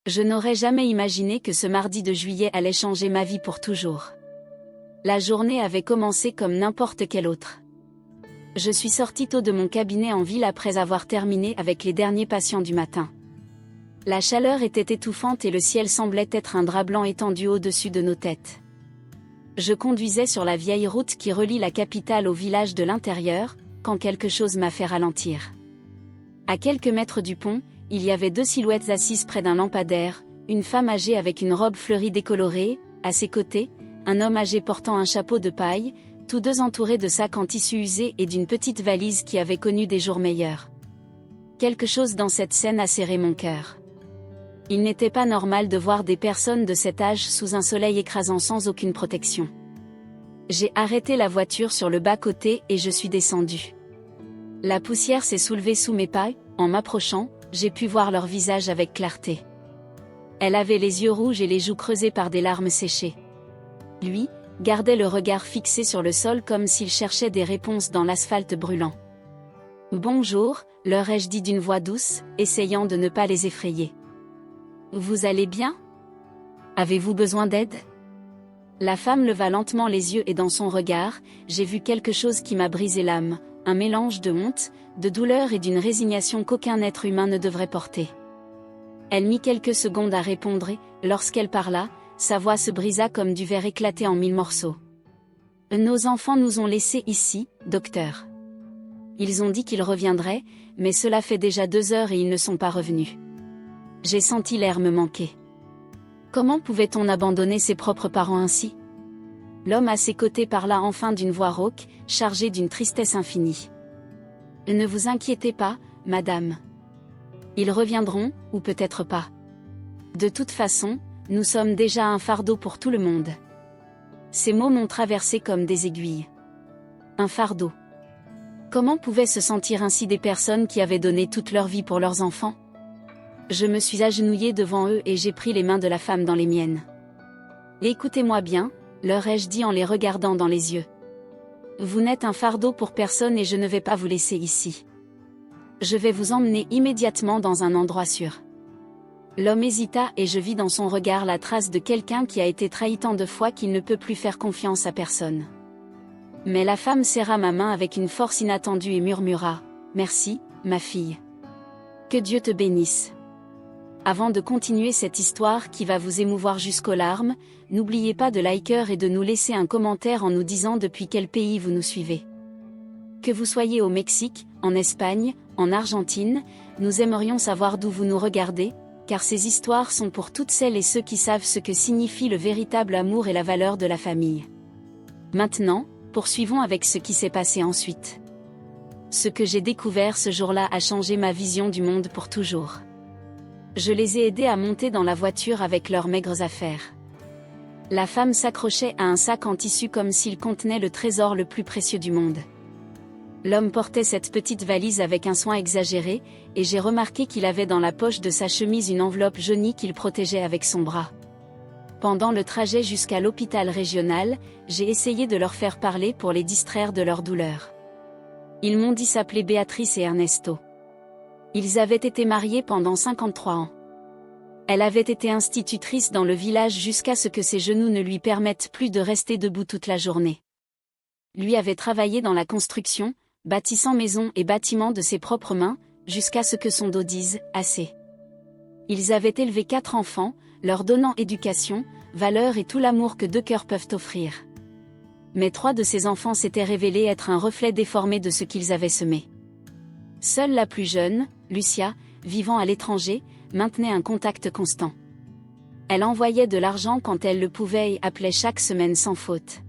Je n'aurais jamais imaginé que ce mardi de juillet allait changer ma vie pour toujours. La journée avait commencé comme n'importe quelle autre. Je suis sortie tôt de mon cabinet en ville après avoir terminé avec les derniers patients du matin. La chaleur était étouffante et le ciel semblait être un drap blanc étendu au-dessus de nos têtes. Je conduisais sur la vieille route qui relie la capitale au village de l'intérieur, quand quelque chose m'a fait ralentir. À quelques mètres du pont, il y avait deux silhouettes assises près d'un lampadaire, une femme âgée avec une robe fleurie décolorée, à ses côtés, un homme âgé portant un chapeau de paille, tous deux entourés de sacs en tissu usé et d'une petite valise qui avait connu des jours meilleurs. Quelque chose dans cette scène a serré mon cœur. Il n'était pas normal de voir des personnes de cet âge sous un soleil écrasant sans aucune protection. J'ai arrêté la voiture sur le bas-côté et je suis descendue. La poussière s'est soulevée sous mes pas, en m'approchant, j'ai pu voir leur visage avec clarté. Elle avait les yeux rouges et les joues creusées par des larmes séchées. Lui, gardait le regard fixé sur le sol comme s'il cherchait des réponses dans l'asphalte brûlant. « Bonjour », leur ai-je dit d'une voix douce, essayant de ne pas les effrayer. « Vous allez bien ? Avez-vous besoin d'aide ?» La femme leva lentement les yeux et dans son regard, j'ai vu quelque chose qui m'a brisé l'âme, un mélange de honte, de douleur et d'une résignation qu'aucun être humain ne devrait porter. Elle mit quelques secondes à répondre et, lorsqu'elle parla, sa voix se brisa comme du verre éclaté en 1000 morceaux. « Nos enfants nous ont laissés ici, docteur. Ils ont dit qu'ils reviendraient, mais cela fait déjà 2 heures et ils ne sont pas revenus. J'ai senti l'air me manquer. Comment pouvait-on abandonner ses propres parents ainsi ?» L'homme à ses côtés parla enfin d'une voix rauque, chargée d'une tristesse infinie. « Ne vous inquiétez pas, madame. Ils reviendront, ou peut-être pas. De toute façon, nous sommes déjà un fardeau pour tout le monde. » Ces mots m'ont traversé comme des aiguilles. Un fardeau. Comment pouvaient se sentir ainsi des personnes qui avaient donné toute leur vie pour leurs enfants ? Je me suis agenouillée devant eux et j'ai pris les mains de la femme dans les miennes. « Écoutez-moi bien », leur ai-je dit en les regardant dans les yeux. « Vous n'êtes un fardeau pour personne et je ne vais pas vous laisser ici. Je vais vous emmener immédiatement dans un endroit sûr. » L'homme hésita et je vis dans son regard la trace de quelqu'un qui a été trahi tant de fois qu'il ne peut plus faire confiance à personne. Mais la femme serra ma main avec une force inattendue et murmura « Merci, ma fille. Que Dieu te bénisse. » Avant de continuer cette histoire qui va vous émouvoir jusqu'aux larmes, n'oubliez pas de liker et de nous laisser un commentaire en nous disant depuis quel pays vous nous suivez. Que vous soyez au Mexique, en Espagne, en Argentine, nous aimerions savoir d'où vous nous regardez, car ces histoires sont pour toutes celles et ceux qui savent ce que signifie le véritable amour et la valeur de la famille. Maintenant, poursuivons avec ce qui s'est passé ensuite. Ce que j'ai découvert ce jour-là a changé ma vision du monde pour toujours. Je les ai aidés à monter dans la voiture avec leurs maigres affaires. La femme s'accrochait à un sac en tissu comme s'il contenait le trésor le plus précieux du monde. L'homme portait cette petite valise avec un soin exagéré, et j'ai remarqué qu'il avait dans la poche de sa chemise une enveloppe jaunie qu'il protégeait avec son bras. Pendant le trajet jusqu'à l'hôpital régional, j'ai essayé de leur faire parler pour les distraire de leur douleur. Ils m'ont dit s'appeler Béatrice et Ernesto. Ils avaient été mariés pendant 53 ans. Elle avait été institutrice dans le village jusqu'à ce que ses genoux ne lui permettent plus de rester debout toute la journée. Lui avait travaillé dans la construction, bâtissant maisons et bâtiments de ses propres mains, jusqu'à ce que son dos dise « assez ». Ils avaient élevé 4 enfants, leur donnant éducation, valeur et tout l'amour que 2 cœurs peuvent offrir. Mais 3 de ces enfants s'étaient révélés être un reflet déformé de ce qu'ils avaient semé. Seule la plus jeune, Lucia, vivant à l'étranger, maintenait un contact constant. Elle envoyait de l'argent quand elle le pouvait et appelait chaque semaine sans faute.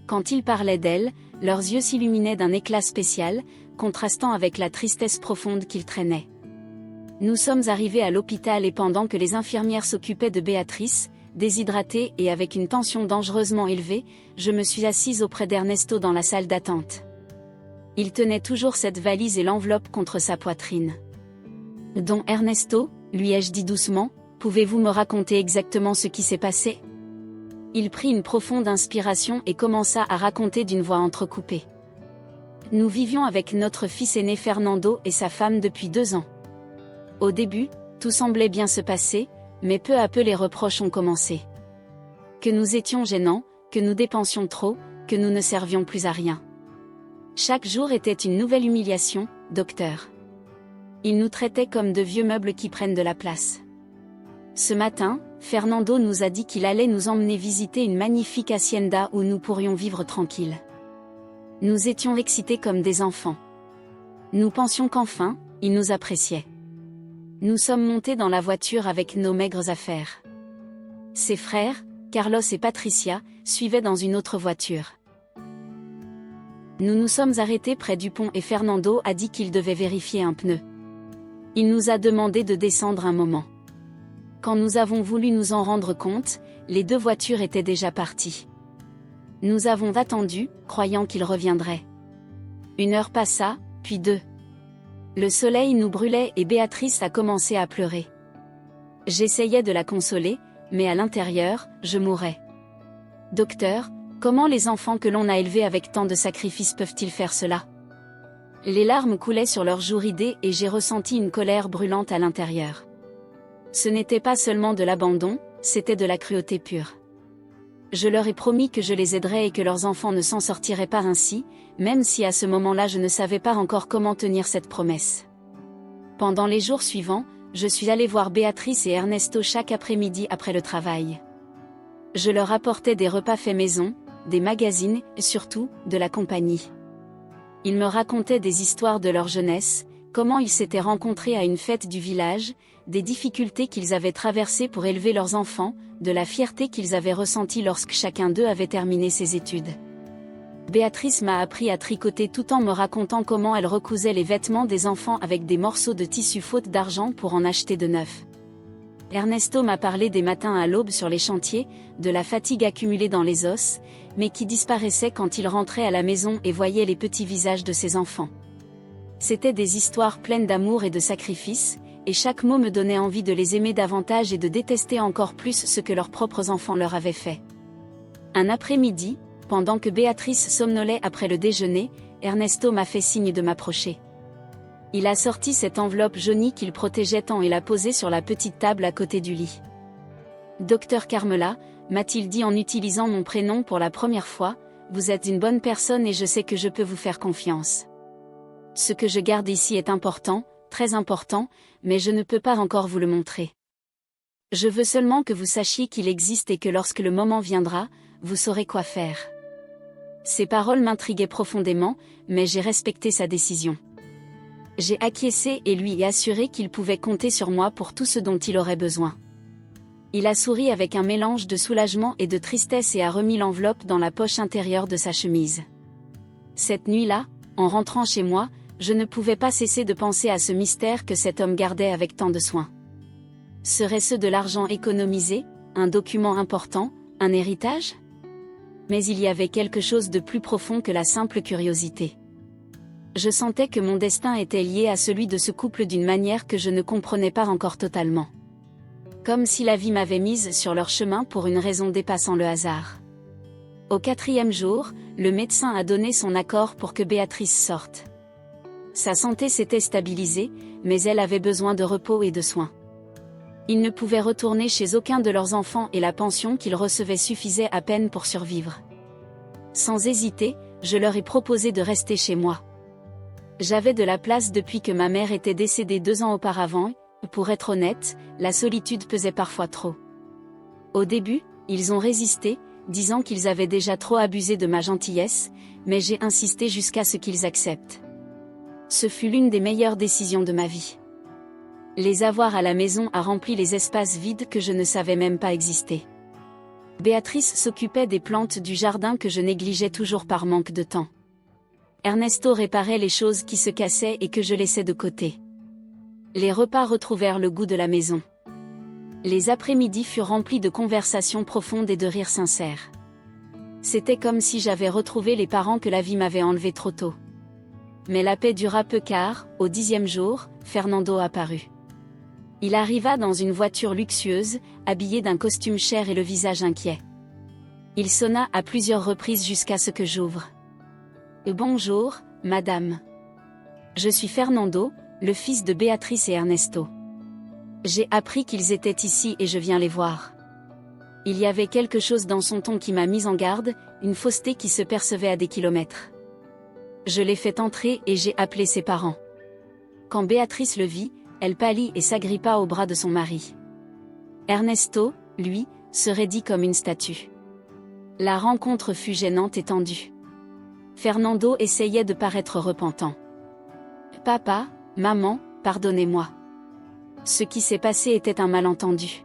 Quand ils parlaient d'elle, leurs yeux s'illuminaient d'un éclat spécial, contrastant avec la tristesse profonde qu'ils traînaient. Nous sommes arrivés à l'hôpital et pendant que les infirmières s'occupaient de Béatrice, déshydratée et avec une tension dangereusement élevée, je me suis assise auprès d'Ernesto dans la salle d'attente. Il tenait toujours cette valise et l'enveloppe contre sa poitrine. « Don Ernesto », lui ai-je dit doucement, « pouvez-vous me raconter exactement ce qui s'est passé ?» Il prit une profonde inspiration et commença à raconter d'une voix entrecoupée. « Nous vivions avec notre fils aîné Fernando et sa femme depuis 2 ans. Au début, tout semblait bien se passer, Mais peu à peu les reproches ont commencé. Que nous étions gênants, que nous dépensions trop, que nous ne servions plus à rien. Chaque jour était une nouvelle humiliation, docteur. Ils nous traitaient comme de vieux meubles qui prennent de la place. Ce matin, Fernando nous a dit qu'il allait nous emmener visiter une magnifique hacienda où nous pourrions vivre tranquilles. Nous étions excités comme des enfants. Nous pensions qu'enfin, il nous appréciait. Nous sommes montés dans la voiture avec nos maigres affaires. Ses frères, Carlos et Patricia, suivaient dans une autre voiture. Nous nous sommes arrêtés près du pont et Fernando a dit qu'il devait vérifier un pneu. Il nous a demandé de descendre un moment. Quand nous avons voulu nous en rendre compte, les deux voitures étaient déjà parties. Nous avons attendu, croyant qu'il reviendrait. 1 heure passa, puis 2. Le soleil nous brûlait et Béatrice a commencé à pleurer. J'essayais de la consoler, mais à l'intérieur, je mourais. Docteur, comment les enfants que l'on a élevés avec tant de sacrifices peuvent-ils faire cela? Les larmes coulaient sur leurs joues ridées et j'ai ressenti une colère brûlante à l'intérieur. Ce n'était pas seulement de l'abandon, c'était de la cruauté pure. Je leur ai promis que je les aiderais et que leurs enfants ne s'en sortiraient pas ainsi, même si à ce moment-là je ne savais pas encore comment tenir cette promesse. Pendant les jours suivants, je suis allée voir Béatrice et Ernesto chaque après-midi après le travail. Je leur apportais des repas faits maison, des magazines et surtout, de la compagnie. Ils me racontaient des histoires de leur jeunesse, comment ils s'étaient rencontrés à une fête du village, des difficultés qu'ils avaient traversées pour élever leurs enfants, de la fierté qu'ils avaient ressentie lorsque chacun d'eux avait terminé ses études. Béatrice m'a appris à tricoter tout en me racontant comment elle recousait les vêtements des enfants avec des morceaux de tissu faute d'argent pour en acheter de neufs. Ernesto m'a parlé des matins à l'aube sur les chantiers, de la fatigue accumulée dans les os, mais qui disparaissait quand il rentrait à la maison et voyait les petits visages de ses enfants. C'étaient des histoires pleines d'amour et de sacrifice, et chaque mot me donnait envie de les aimer davantage et de détester encore plus ce que leurs propres enfants leur avaient fait. Un après-midi, pendant que Béatrice somnolait après le déjeuner, Ernesto m'a fait signe de m'approcher. Il a sorti cette enveloppe jaunie qu'il protégeait tant et l'a posée sur la petite table à côté du lit. « Docteur Carmela », m'a-t-il dit en utilisant mon prénom pour la première fois, « vous êtes une bonne personne et je sais que je peux vous faire confiance. Ce que je garde ici est important, très important, mais je ne peux pas encore vous le montrer. Je veux seulement que vous sachiez qu'il existe et que lorsque le moment viendra, vous saurez quoi faire. » Ces paroles m'intriguaient profondément, mais j'ai respecté sa décision. J'ai acquiescé et lui ai assuré qu'il pouvait compter sur moi pour tout ce dont il aurait besoin. Il a souri avec un mélange de soulagement et de tristesse et a remis l'enveloppe dans la poche intérieure de sa chemise. Cette nuit-là, en rentrant chez moi, je ne pouvais pas cesser de penser à ce mystère que cet homme gardait avec tant de soin. Serait-ce de l'argent économisé, un document important, un héritage? Mais il y avait quelque chose de plus profond que la simple curiosité. Je sentais que mon destin était lié à celui de ce couple d'une manière que je ne comprenais pas encore totalement. Comme si la vie m'avait mise sur leur chemin pour une raison dépassant le hasard. Au 4e jour, le médecin a donné son accord pour que Béatrice sorte. Sa santé s'était stabilisée, mais elle avait besoin de repos et de soins. Ils ne pouvaient retourner chez aucun de leurs enfants et la pension qu'ils recevaient suffisait à peine pour survivre. Sans hésiter, je leur ai proposé de rester chez moi. J'avais de la place depuis que ma mère était décédée 2 ans auparavant, et, pour être honnête, la solitude pesait parfois trop. Au début, ils ont résisté, disant qu'ils avaient déjà trop abusé de ma gentillesse, mais j'ai insisté jusqu'à ce qu'ils acceptent. Ce fut l'une des meilleures décisions de ma vie. Les avoir à la maison a rempli les espaces vides que je ne savais même pas exister. Béatrice s'occupait des plantes du jardin que je négligeais toujours par manque de temps. Ernesto réparait les choses qui se cassaient et que je laissais de côté. Les repas retrouvèrent le goût de la maison. Les après-midi furent remplis de conversations profondes et de rires sincères. C'était comme si j'avais retrouvé les parents que la vie m'avait enlevés trop tôt. Mais la paix dura peu car, au 10e jour, Fernando apparut. Il arriva dans une voiture luxueuse, habillé d'un costume cher et le visage inquiet. Il sonna à plusieurs reprises jusqu'à ce que j'ouvre. « Bonjour, madame. Je suis Fernando, le fils de Béatrice et Ernesto. J'ai appris qu'ils étaient ici et je viens les voir. Il y avait quelque chose dans son ton qui m'a mise en garde, une fausseté qui se percevait à des kilomètres. Je l'ai fait entrer et j'ai appelé ses parents. Quand Béatrice le vit, elle pâlit et s'agrippa au bras de son mari. Ernesto, lui, se raidit comme une statue. La rencontre fut gênante et tendue. Fernando essayait de paraître repentant. « Papa, maman, pardonnez-moi. Ce qui s'est passé était un malentendu.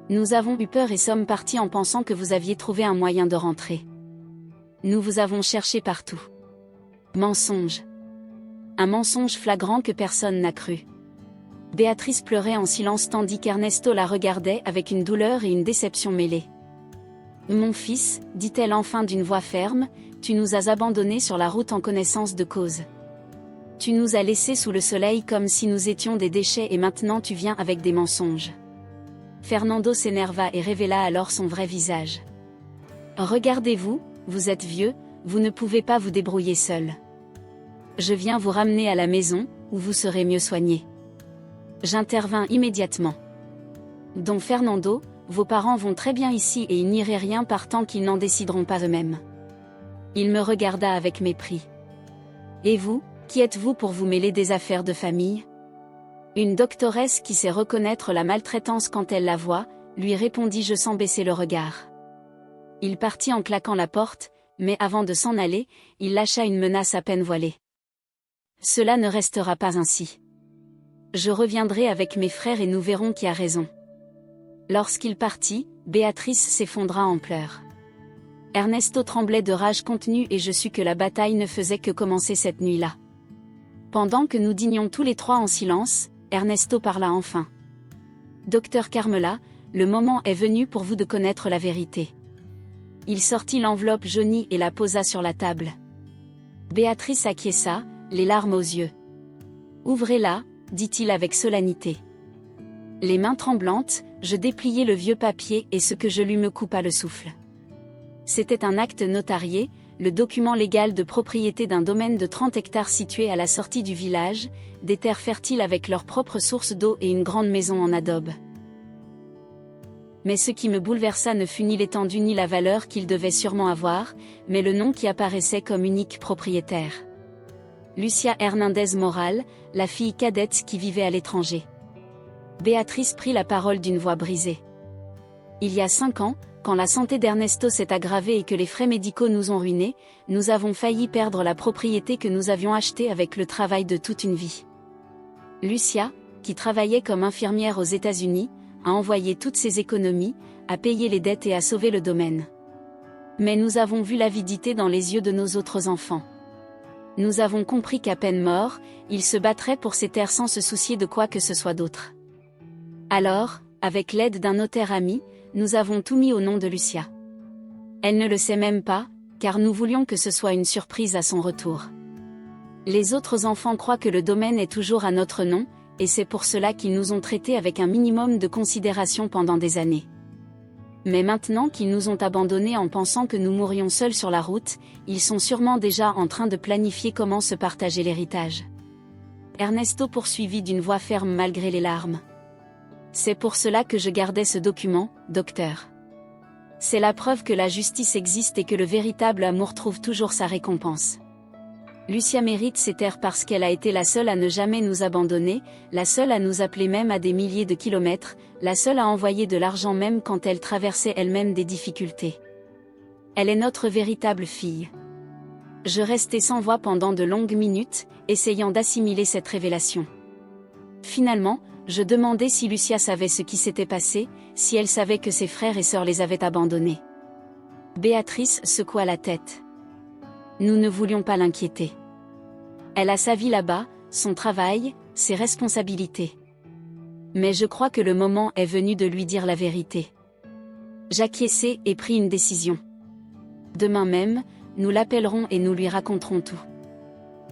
Nous avons eu peur et sommes partis en pensant que vous aviez trouvé un moyen de rentrer. Nous vous avons cherché partout. » Mensonge. Un mensonge flagrant que personne n'a cru. Béatrice pleurait en silence tandis qu'Ernesto la regardait avec une douleur et une déception mêlées. « Mon fils, dit-elle enfin d'une voix ferme, tu nous as abandonnés sur la route en connaissance de cause. Tu nous as laissés sous le soleil comme si nous étions des déchets et maintenant tu viens avec des mensonges. » Fernando s'énerva et révéla alors son vrai visage. « Regardez-vous, vous êtes vieux, vous ne pouvez pas vous débrouiller seul. Je viens vous ramener à la maison, où vous serez mieux soigné. » J'intervins immédiatement. « Don Fernando, vos parents vont très bien ici et il n'irait rien par tant qu'ils n'en décideront pas eux-mêmes. » Il me regarda avec mépris. « Et vous, qui êtes-vous pour vous mêler des affaires de famille ? » Une doctoresse qui sait reconnaître la maltraitance quand elle la voit, lui répondis-je sans baisser le regard. Il partit en claquant la porte, mais avant de s'en aller, il lâcha une menace à peine voilée. « Cela ne restera pas ainsi. Je reviendrai avec mes frères et nous verrons qui a raison. » Lorsqu'il partit, Béatrice s'effondra en pleurs. Ernesto tremblait de rage contenue et je sus que la bataille ne faisait que commencer cette nuit-là. Pendant que nous dînions tous les trois en silence, Ernesto parla enfin. « Docteur Carmela, le moment est venu pour vous de connaître la vérité. » Il sortit l'enveloppe jaunie et la posa sur la table. Béatrice acquiesça, les larmes aux yeux. « Ouvrez-la, dit-il avec solennité. » Les mains tremblantes, je dépliai le vieux papier et ce que je lus me coupa le souffle. C'était un acte notarié, le document légal de propriété d'un domaine de 30 hectares situé à la sortie du village, des terres fertiles avec leurs propres sources d'eau et une grande maison en adobe. Mais ce qui me bouleversa ne fut ni l'étendue ni la valeur qu'il devait sûrement avoir, mais le nom qui apparaissait comme unique propriétaire. Lucia Hernández Moral, la fille cadette qui vivait à l'étranger. Béatrice prit la parole d'une voix brisée. Il y a 5 ans, quand la santé d'Ernesto s'est aggravée et que les frais médicaux nous ont ruinés, nous avons failli perdre la propriété que nous avions achetée avec le travail de toute une vie. Lucia, qui travaillait comme infirmière aux États-Unis, a envoyé toutes ses économies, a payé les dettes et a sauvé le domaine. Mais nous avons vu l'avidité dans les yeux de nos autres enfants. Nous avons compris qu'à peine mort, il se battrait pour ses terres sans se soucier de quoi que ce soit d'autre. Alors, avec l'aide d'un notaire ami, nous avons tout mis au nom de Lucia. Elle ne le sait même pas, car nous voulions que ce soit une surprise à son retour. Les autres enfants croient que le domaine est toujours à notre nom, et c'est pour cela qu'ils nous ont traités avec un minimum de considération pendant des années. Mais maintenant qu'ils nous ont abandonnés en pensant que nous mourrions seuls sur la route, ils sont sûrement déjà en train de planifier comment se partager l'héritage. Ernesto poursuivit d'une voix ferme malgré les larmes. C'est pour cela que je gardais ce document, docteur. C'est la preuve que la justice existe et que le véritable amour trouve toujours sa récompense. Lucia mérite ces terres parce qu'elle a été la seule à ne jamais nous abandonner, la seule à nous appeler même à des milliers de kilomètres, la seule à envoyer de l'argent même quand elle traversait elle-même des difficultés. Elle est notre véritable fille. Je restai sans voix pendant de longues minutes, essayant d'assimiler cette révélation. Finalement, je demandai si Lucia savait ce qui s'était passé, si elle savait que ses frères et sœurs les avaient abandonnés. Béatrice secoua la tête. Nous ne voulions pas l'inquiéter. Elle a sa vie là-bas, son travail, ses responsabilités. Mais je crois que le moment est venu de lui dire la vérité. J'acquiesçai et pris une décision. Demain même, nous l'appellerons et nous lui raconterons tout.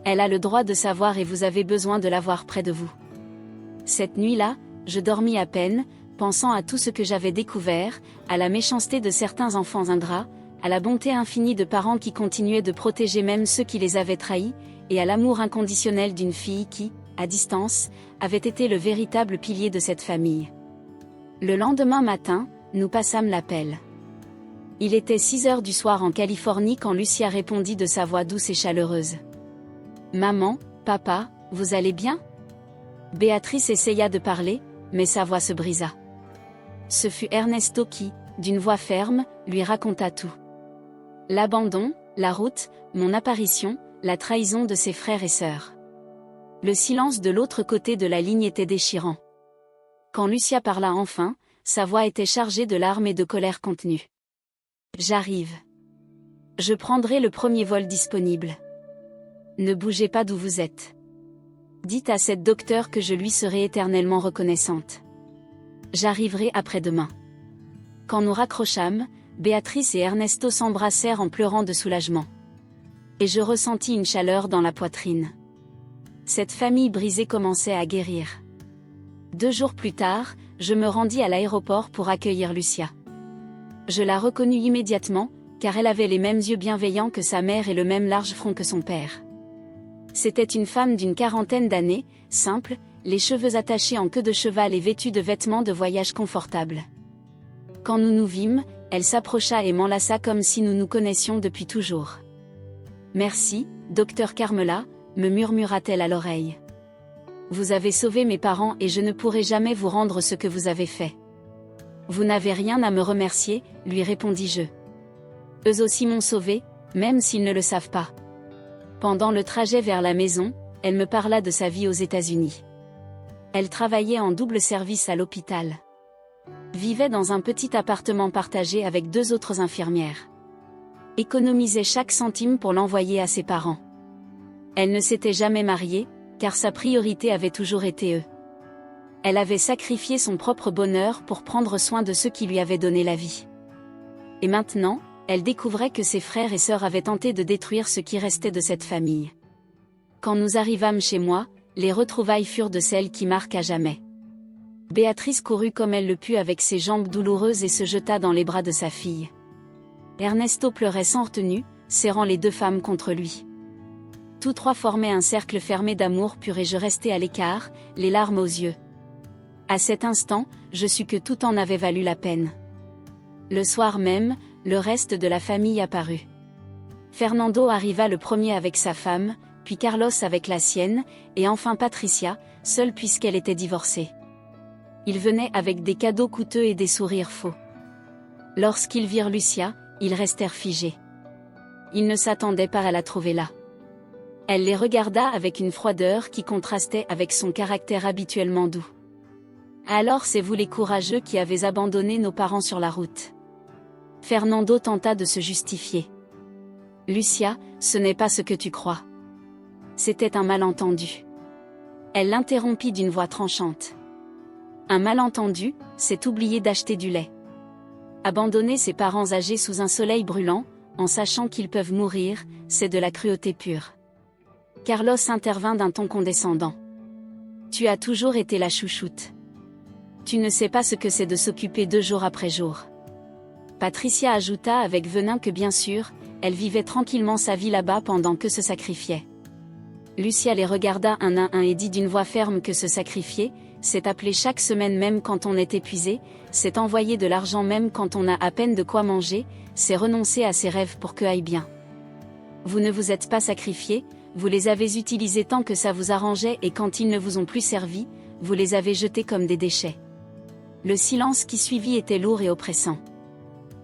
Elle a le droit de savoir et vous avez besoin de l'avoir près de vous. Cette nuit-là, je dormis à peine, pensant à tout ce que j'avais découvert, à la méchanceté de certains enfants ingrats, à la bonté infinie de parents qui continuaient de protéger même ceux qui les avaient trahis, et à l'amour inconditionnel d'une fille qui, à distance, avait été le véritable pilier de cette famille. Le lendemain matin, nous passâmes l'appel. Il était 6 heures du soir en Californie quand Lucia répondit de sa voix douce et chaleureuse. « Maman, papa, vous allez bien ?» Béatrice essaya de parler, mais sa voix se brisa. Ce fut Ernesto qui, d'une voix ferme, lui raconta tout. L'abandon, la route, mon apparition, la trahison de ses frères et sœurs. Le silence de l'autre côté de la ligne était déchirant. Quand Lucia parla enfin, sa voix était chargée de larmes et de colère contenue. « J'arrive. Je prendrai le premier vol disponible. Ne bougez pas d'où vous êtes. Dites à cette docteure que je lui serai éternellement reconnaissante. J'arriverai après-demain. » Quand nous raccrochâmes, Béatrice et Ernesto s'embrassèrent en pleurant de soulagement. Et je ressentis une chaleur dans la poitrine. Cette famille brisée commençait à guérir. 2 jours plus tard, je me rendis à l'aéroport pour accueillir Lucia. Je la reconnus immédiatement, car elle avait les mêmes yeux bienveillants que sa mère et le même large front que son père. C'était une femme d'une 40aine d'années, simple, les cheveux attachés en queue de cheval et vêtue de vêtements de voyage confortables. Quand nous nous vîmes, elle s'approcha et m'enlaça comme si nous nous connaissions depuis toujours. « Merci, docteur Carmela », me murmura-t-elle à l'oreille. « Vous avez sauvé mes parents et je ne pourrai jamais vous rendre ce que vous avez fait. »« Vous n'avez rien à me remercier », lui répondis-je. « Eux aussi m'ont sauvé, même s'ils ne le savent pas. » Pendant le trajet vers la maison, elle me parla de sa vie aux États-Unis. Elle travaillait en double service à l'hôpital. Vivait dans un petit appartement partagé avec 2 autres infirmières. Économisait chaque centime pour l'envoyer à ses parents. Elle ne s'était jamais mariée, car sa priorité avait toujours été eux. Elle avait sacrifié son propre bonheur pour prendre soin de ceux qui lui avaient donné la vie. Et maintenant, elle découvrait que ses frères et sœurs avaient tenté de détruire ce qui restait de cette famille. Quand nous arrivâmes chez moi, les retrouvailles furent de celles qui marquent à jamais. Béatrice courut comme elle le put avec ses jambes douloureuses et se jeta dans les bras de sa fille. Ernesto pleurait sans retenue, serrant les 2 femmes contre lui. Tous 3 formaient un cercle fermé d'amour pur et je restais à l'écart, les larmes aux yeux. À cet instant, je sus que tout en avait valu la peine. Le soir même, le reste de la famille apparut. Fernando arriva le premier avec sa femme, puis Carlos avec la sienne, et enfin Patricia, seule puisqu'elle était divorcée. Ils venaient avec des cadeaux coûteux et des sourires faux. Lorsqu'ils virent Lucia, ils restèrent figés. Ils ne s'attendaient pas à la trouver là. Elle les regarda avec une froideur qui contrastait avec son caractère habituellement doux. « Alors c'est vous les courageux qui avez abandonné nos parents sur la route. » Fernando tenta de se justifier. « Lucia, ce n'est pas ce que tu crois. C'était un malentendu. » Elle l'interrompit d'une voix tranchante. « Un malentendu, c'est oublier d'acheter du lait. Abandonner ses parents âgés sous un soleil brûlant, en sachant qu'ils peuvent mourir, c'est de la cruauté pure. » Carlos intervint d'un ton condescendant. « Tu as toujours été la chouchoute. Tu ne sais pas ce que c'est de s'occuper 2 jours après jour. » Patricia ajouta avec venin que bien sûr, elle vivait tranquillement sa vie là-bas pendant que se sacrifiait. Lucia les regarda un à un et dit d'une voix ferme que se sacrifier, c'est appeler chaque semaine même quand on est épuisé, c'est envoyer de l'argent même quand on a à peine de quoi manger, c'est renoncer à ses rêves pour que aille bien. Vous ne vous êtes pas sacrifié, vous les avez utilisés tant que ça vous arrangeait et quand ils ne vous ont plus servi, vous les avez jetés comme des déchets. Le silence qui suivit était lourd et oppressant.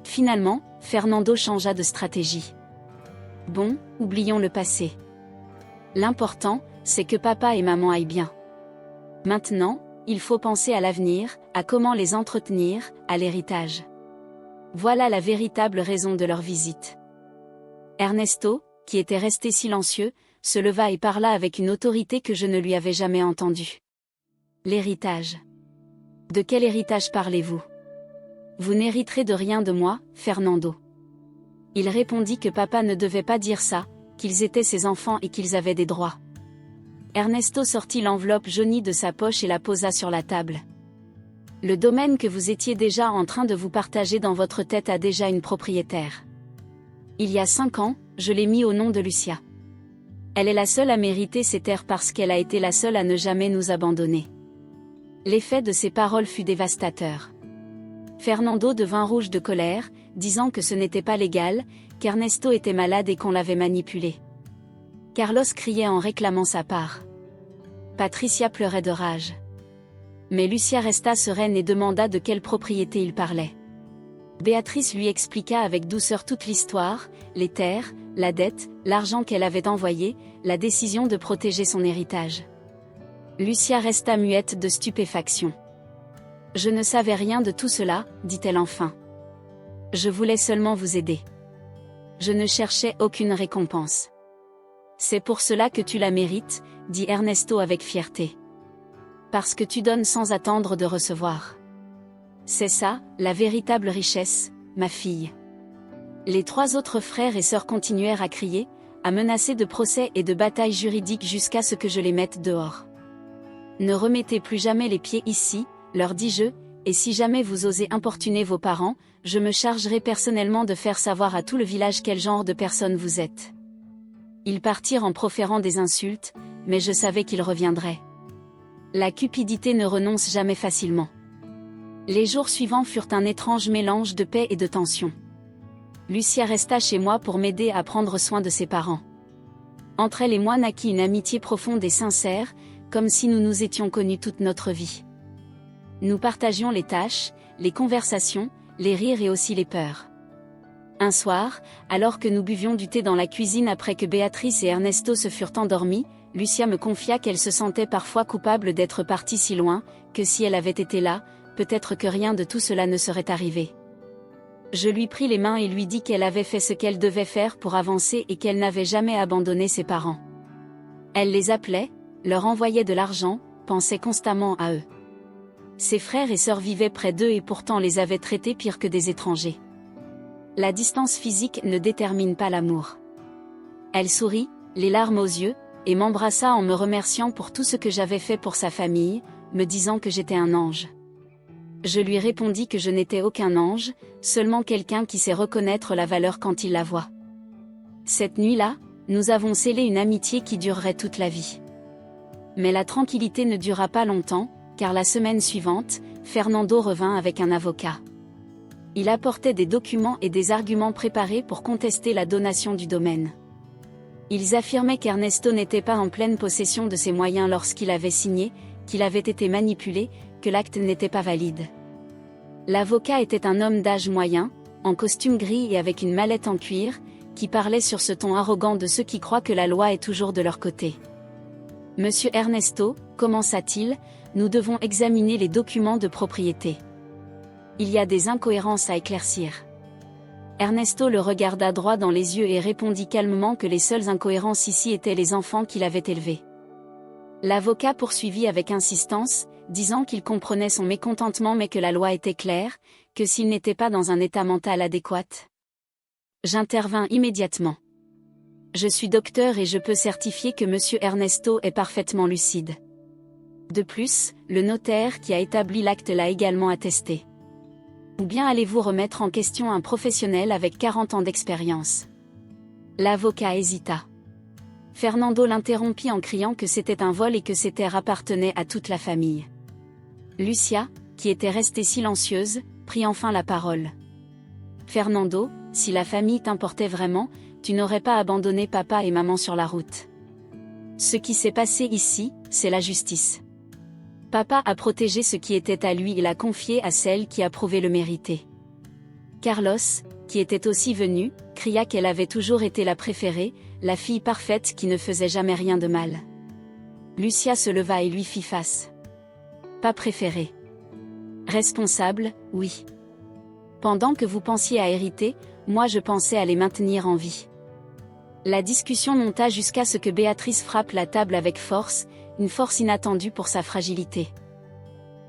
Finalement, Fernando changea de stratégie. Bon, oublions le passé. L'important, c'est que papa et maman aillent bien. Maintenant, il faut penser à l'avenir, à comment les entretenir, à l'héritage. Voilà la véritable raison de leur visite. Ernesto, qui était resté silencieux, se leva et parla avec une autorité que je ne lui avais jamais entendue. L'héritage. De quel héritage parlez-vous? Vous n'hériterez de rien de moi, Fernando. Il répondit que papa ne devait pas dire ça, qu'ils étaient ses enfants et qu'ils avaient des droits. Ernesto sortit l'enveloppe jaunie de sa poche et la posa sur la table. Le domaine que vous étiez déjà en train de vous partager dans votre tête a déjà une propriétaire. Il y a 5 ans, je l'ai mis au nom de Lucia. Elle est la seule à mériter ces terres parce qu'elle a été la seule à ne jamais nous abandonner. » L'effet de ces paroles fut dévastateur. Fernando devint rouge de colère, disant que ce n'était pas légal, qu'Ernesto était malade et qu'on l'avait manipulé. Carlos criait en réclamant sa part. Patricia pleurait de rage. Mais Lucia resta sereine et demanda de quelle propriété il parlait. Béatrice lui expliqua avec douceur toute l'histoire, les terres, la dette, l'argent qu'elle avait envoyé, la décision de protéger son héritage. Lucia resta muette de stupéfaction. « Je ne savais rien de tout cela, dit-elle enfin. Je voulais seulement vous aider. Je ne cherchais aucune récompense. C'est pour cela que tu la mérites, dit Ernesto avec fierté. Parce que tu donnes sans attendre de recevoir. C'est ça, la véritable richesse, ma fille. » Les 3 autres frères et sœurs continuèrent à crier, à menacer de procès et de batailles juridiques jusqu'à ce que je les mette dehors. « Ne remettez plus jamais les pieds ici, leur dis-je, et si jamais vous osez importuner vos parents, je me chargerai personnellement de faire savoir à tout le village quel genre de personne vous êtes. » Ils partirent en proférant des insultes, mais je savais qu'ils reviendraient. La cupidité ne renonce jamais facilement. Les jours suivants furent un étrange mélange de paix et de tension. Lucia resta chez moi pour m'aider à prendre soin de ses parents. Entre elle et moi naquit une amitié profonde et sincère, comme si nous nous étions connus toute notre vie. Nous partagions les tâches, les conversations, les rires et aussi les peurs. Un soir, alors que nous buvions du thé dans la cuisine après que Béatrice et Ernesto se furent endormis, Lucia me confia qu'elle se sentait parfois coupable d'être partie si loin, que si elle avait été là, peut-être que rien de tout cela ne serait arrivé. Je lui pris les mains et lui dis qu'elle avait fait ce qu'elle devait faire pour avancer et qu'elle n'avait jamais abandonné ses parents. Elle les appelait, leur envoyait de l'argent, pensait constamment à eux. Ses frères et sœurs vivaient près d'eux et pourtant les avaient traités pire que des étrangers. La distance physique ne détermine pas l'amour. Elle sourit, les larmes aux yeux, et m'embrassa en me remerciant pour tout ce que j'avais fait pour sa famille, me disant que j'étais un ange. Je lui répondis que je n'étais aucun ange, seulement quelqu'un qui sait reconnaître la valeur quand il la voit. Cette nuit-là, nous avons scellé une amitié qui durerait toute la vie. Mais la tranquillité ne dura pas longtemps, car la semaine suivante, Fernando revint avec un avocat. Il apportait des documents et des arguments préparés pour contester la donation du domaine. Ils affirmaient qu'Ernesto n'était pas en pleine possession de ses moyens lorsqu'il avait signé, qu'il avait été manipulé, que l'acte n'était pas valide. L'avocat était un homme d'âge moyen, en costume gris et avec une mallette en cuir, qui parlait sur ce ton arrogant de ceux qui croient que la loi est toujours de leur côté. « Monsieur Ernesto, commença-t-il, nous devons examiner les documents de propriété. Il y a des incohérences à éclaircir. » Ernesto le regarda droit dans les yeux et répondit calmement que les seules incohérences ici étaient les enfants qu'il avait élevés. L'avocat poursuivit avec insistance, disant qu'il comprenait son mécontentement mais que la loi était claire, que s'il n'était pas dans un état mental adéquat. J'intervins immédiatement. Je suis docteur et je peux certifier que monsieur Ernesto est parfaitement lucide. De plus, le notaire qui a établi l'acte l'a également attesté. Ou bien allez-vous remettre en question un professionnel avec 40 ans d'expérience? L'avocat hésita. Fernando l'interrompit en criant que c'était un vol et que ces terres appartenaient à toute la famille. Lucia, qui était restée silencieuse, prit enfin la parole. Fernando, si la famille t'importait vraiment, tu n'aurais pas abandonné papa et maman sur la route. Ce qui s'est passé ici, c'est la justice. Papa a protégé ce qui était à lui et l'a confié à celle qui approuvait le mériter. Carlos, qui était aussi venu, cria qu'elle avait toujours été la préférée, la fille parfaite qui ne faisait jamais rien de mal. Lucia se leva et lui fit face. Pas préférée. Responsable, oui. Pendant que vous pensiez à hériter, moi je pensais à les maintenir en vie. La discussion monta jusqu'à ce que Béatrice frappe la table avec force, une force inattendue pour sa fragilité.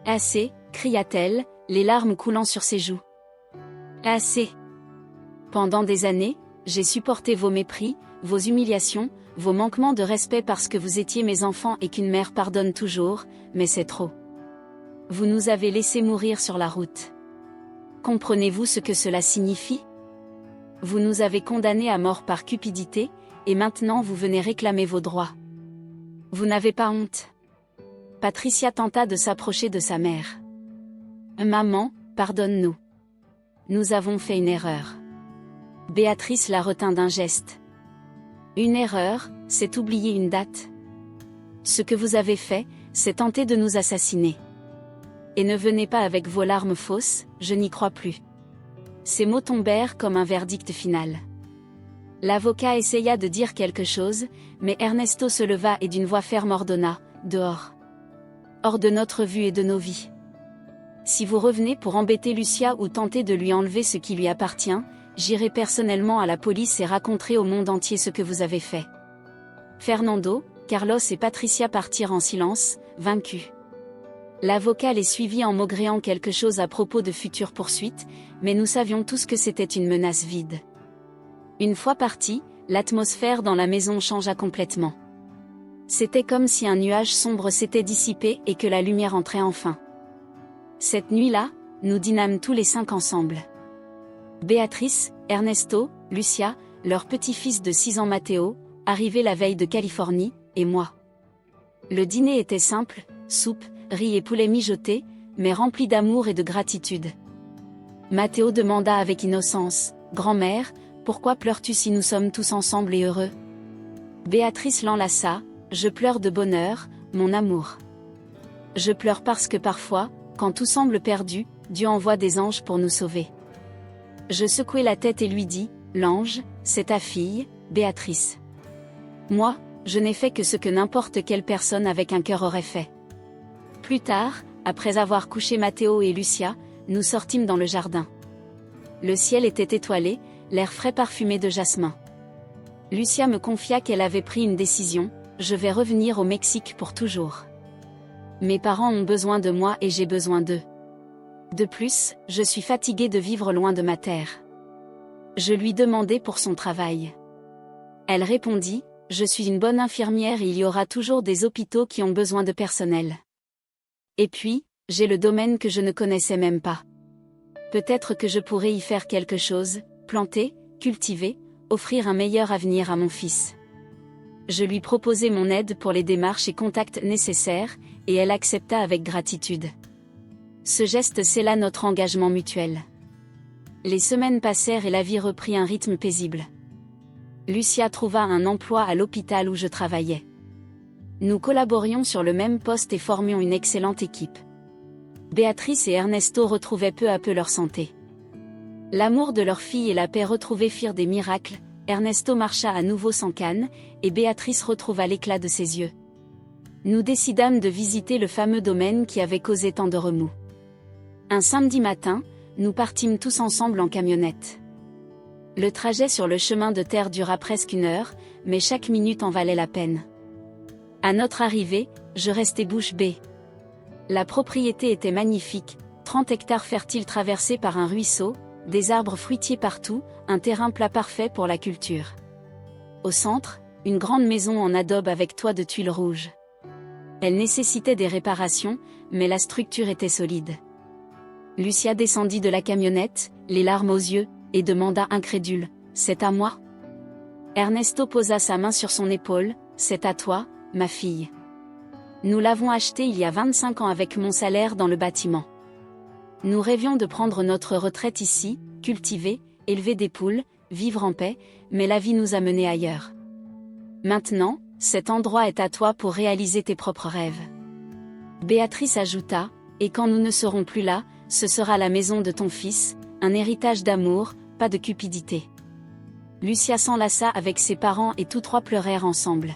Assez, cria-t-elle, les larmes coulant sur ses joues. Assez. Pendant des années, j'ai supporté vos mépris, vos humiliations, vos manquements de respect parce que vous étiez mes enfants et qu'une mère pardonne toujours, mais c'est trop. Vous nous avez laissés mourir sur la route. Comprenez-vous ce que cela signifie? Vous nous avez condamnés à mort par cupidité, et maintenant vous venez réclamer vos droits. Vous n'avez pas honte? Patricia tenta de s'approcher de sa mère. Maman, pardonne-nous. Nous avons fait une erreur. Béatrice la retint d'un geste. Une erreur, c'est oublier une date. Ce que vous avez fait, c'est tenter de nous assassiner. Et ne venez pas avec vos larmes fausses, je n'y crois plus. Ces mots tombèrent comme un verdict final. L'avocat essaya de dire quelque chose, mais Ernesto se leva et d'une voix ferme ordonna, « Dehors. Hors de notre vue et de nos vies. Si vous revenez pour embêter Lucia ou tenter de lui enlever ce qui lui appartient, j'irai personnellement à la police et raconterai au monde entier ce que vous avez fait. » Fernando, Carlos et Patricia partirent en silence, vaincus. L'avocat les suivit en maugréant quelque chose à propos de futures poursuites, mais nous savions tous que c'était une menace vide. Une fois partis, l'atmosphère dans la maison changea complètement. C'était comme si un nuage sombre s'était dissipé et que la lumière entrait enfin. Cette nuit-là, nous dînâmes tous les 5 ensemble. Béatrice, Ernesto, Lucia, leur petit-fils de 6 ans Matteo, arrivé la veille de Californie, et moi. Le dîner était simple, soupe, riz et poulet mijoté, mais rempli d'amour et de gratitude. Matteo demanda avec innocence, « Grand-mère, pourquoi pleures-tu si nous sommes tous ensemble et heureux ?» Béatrice l'enlaça, « Je pleure de bonheur, mon amour. Je pleure parce que parfois, quand tout semble perdu, Dieu envoie des anges pour nous sauver. » Je secouai la tête et lui dis, « L'ange, c'est ta fille, Béatrice. Moi, je n'ai fait que ce que n'importe quelle personne avec un cœur aurait fait. » Plus tard, après avoir couché Matteo et Lucia, nous sortîmes dans le jardin. Le ciel était étoilé, l'air frais parfumé de jasmin. Lucia me confia qu'elle avait pris une décision, je vais revenir au Mexique pour toujours. Mes parents ont besoin de moi et j'ai besoin d'eux. De plus, je suis fatiguée de vivre loin de ma terre. Je lui demandai pour son travail. Elle répondit, je suis une bonne infirmière et il y aura toujours des hôpitaux qui ont besoin de personnel. Et puis, j'ai le domaine que je ne connaissais même pas. Peut-être que je pourrais y faire quelque chose, planter, cultiver, offrir un meilleur avenir à mon fils. Je lui proposai mon aide pour les démarches et contacts nécessaires, et elle accepta avec gratitude. Ce geste scella notre engagement mutuel. Les semaines passèrent et la vie reprit un rythme paisible. Lucia trouva un emploi à l'hôpital où je travaillais. Nous collaborions sur le même poste et formions une excellente équipe. Béatrice et Ernesto retrouvaient peu à peu leur santé. L'amour de leur fille et la paix retrouvée firent des miracles, Ernesto marcha à nouveau sans canne, et Béatrice retrouva l'éclat de ses yeux. Nous décidâmes de visiter le fameux domaine qui avait causé tant de remous. Un samedi matin, nous partîmes tous ensemble en camionnette. Le trajet sur le chemin de terre dura presque 1 heure, mais chaque minute en valait la peine. À notre arrivée, je restai bouche bée. La propriété était magnifique, 30 hectares fertiles traversés par un ruisseau, des arbres fruitiers partout, un terrain plat parfait pour la culture. Au centre, une grande maison en adobe avec toit de tuiles rouges. Elle nécessitait des réparations, mais la structure était solide. Lucia descendit de la camionnette, les larmes aux yeux, et demanda incrédule, « C'est à moi ?» Ernesto posa sa main sur son épaule, « C'est à toi, ma fille. Nous l'avons acheté il y a 25 ans avec mon salaire dans le bâtiment. Nous rêvions de prendre notre retraite ici, cultiver, élever des poules, vivre en paix, mais la vie nous a menés ailleurs. Maintenant, cet endroit est à toi pour réaliser tes propres rêves. » Béatrice ajouta, « Et quand nous ne serons plus là, ce sera la maison de ton fils, un héritage d'amour, pas de cupidité. » Lucia s'enlaça avec ses parents et tous 3 pleurèrent ensemble.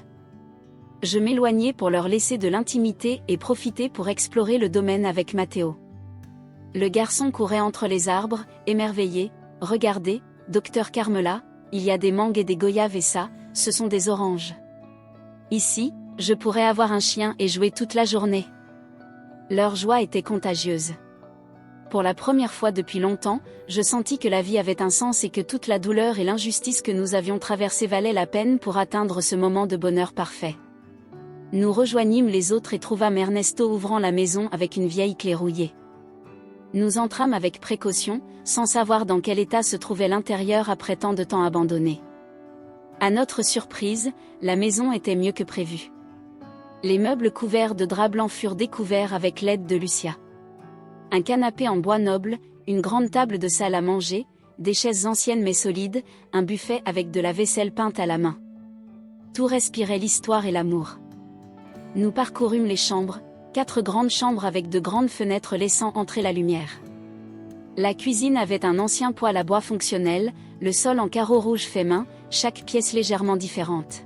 Je m'éloignai pour leur laisser de l'intimité et profiter pour explorer le domaine avec Matteo. Le garçon courait entre les arbres, émerveillé, « Regardez, docteur Carmela, il y a des mangues et des goyaves et ça, ce sont des oranges. Ici, je pourrais avoir un chien et jouer toute la journée. » Leur joie était contagieuse. Pour la première fois depuis longtemps, je sentis que la vie avait un sens et que toute la douleur et l'injustice que nous avions traversée valaient la peine pour atteindre ce moment de bonheur parfait. Nous rejoignîmes les autres et trouvâmes Ernesto ouvrant la maison avec une vieille clé rouillée. Nous entrâmes avec précaution, sans savoir dans quel état se trouvait l'intérieur après tant de temps abandonné. À notre surprise, la maison était mieux que prévu. Les meubles couverts de drap blanc furent découverts avec l'aide de Lucia. Un canapé en bois noble, une grande table de salle à manger, des chaises anciennes mais solides, un buffet avec de la vaisselle peinte à la main. Tout respirait l'histoire et l'amour. Nous parcourûmes les chambres, 4 grandes chambres avec de grandes fenêtres laissant entrer la lumière. La cuisine avait un ancien poêle à bois fonctionnel, le sol en carreaux rouges fait main, chaque pièce légèrement différente.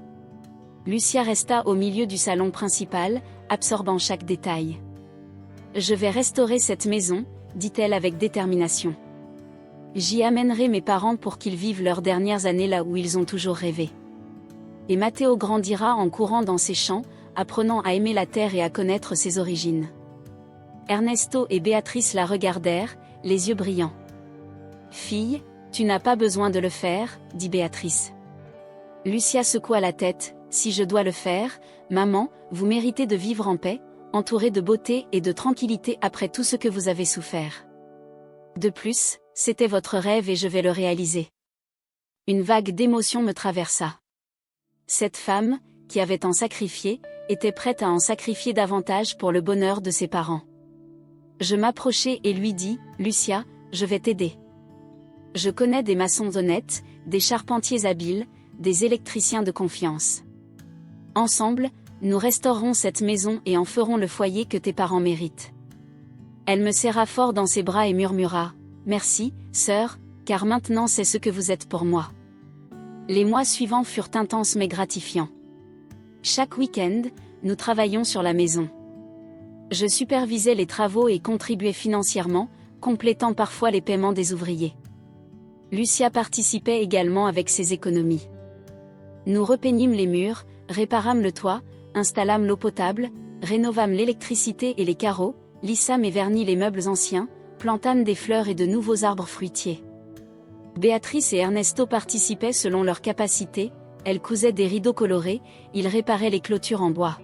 Lucia resta au milieu du salon principal, absorbant chaque détail. « Je vais restaurer cette maison », dit-elle avec détermination. « J'y amènerai mes parents pour qu'ils vivent leurs dernières années là où ils ont toujours rêvé. » Et Matteo grandira en courant dans ses champs, apprenant à aimer la terre et à connaître ses origines. Ernesto et Béatrice la regardèrent, les yeux brillants. « Fille, tu n'as pas besoin de le faire, » dit Béatrice. Lucia secoua la tête. « Si je dois le faire, maman, vous méritez de vivre en paix, entourée de beauté et de tranquillité après tout ce que vous avez souffert. De plus, c'était votre rêve et je vais le réaliser. » Une vague d'émotion me traversa. Cette femme, qui avait tant sacrifié, était prête à en sacrifier davantage pour le bonheur de ses parents. Je m'approchai et lui dis, « Lucia, je vais t'aider. Je connais des maçons honnêtes, des charpentiers habiles, des électriciens de confiance. Ensemble, nous restaurerons cette maison et en ferons le foyer que tes parents méritent. » Elle me serra fort dans ses bras et murmura, « Merci, sœur, car maintenant c'est ce que vous êtes pour moi. » Les mois suivants furent intenses mais gratifiants. Chaque week-end, nous travaillions sur la maison. Je supervisais les travaux et contribuais financièrement, complétant parfois les paiements des ouvriers. Lucia participait également avec ses économies. Nous repeignîmes les murs, réparâmes le toit, installâmes l'eau potable, rénovâmes l'électricité et les carreaux, lissâmes et vernis les meubles anciens, plantâmes des fleurs et de nouveaux arbres fruitiers. Béatrice et Ernesto participaient selon leurs capacités, elles cousaient des rideaux colorés, ils réparaient les clôtures en bois.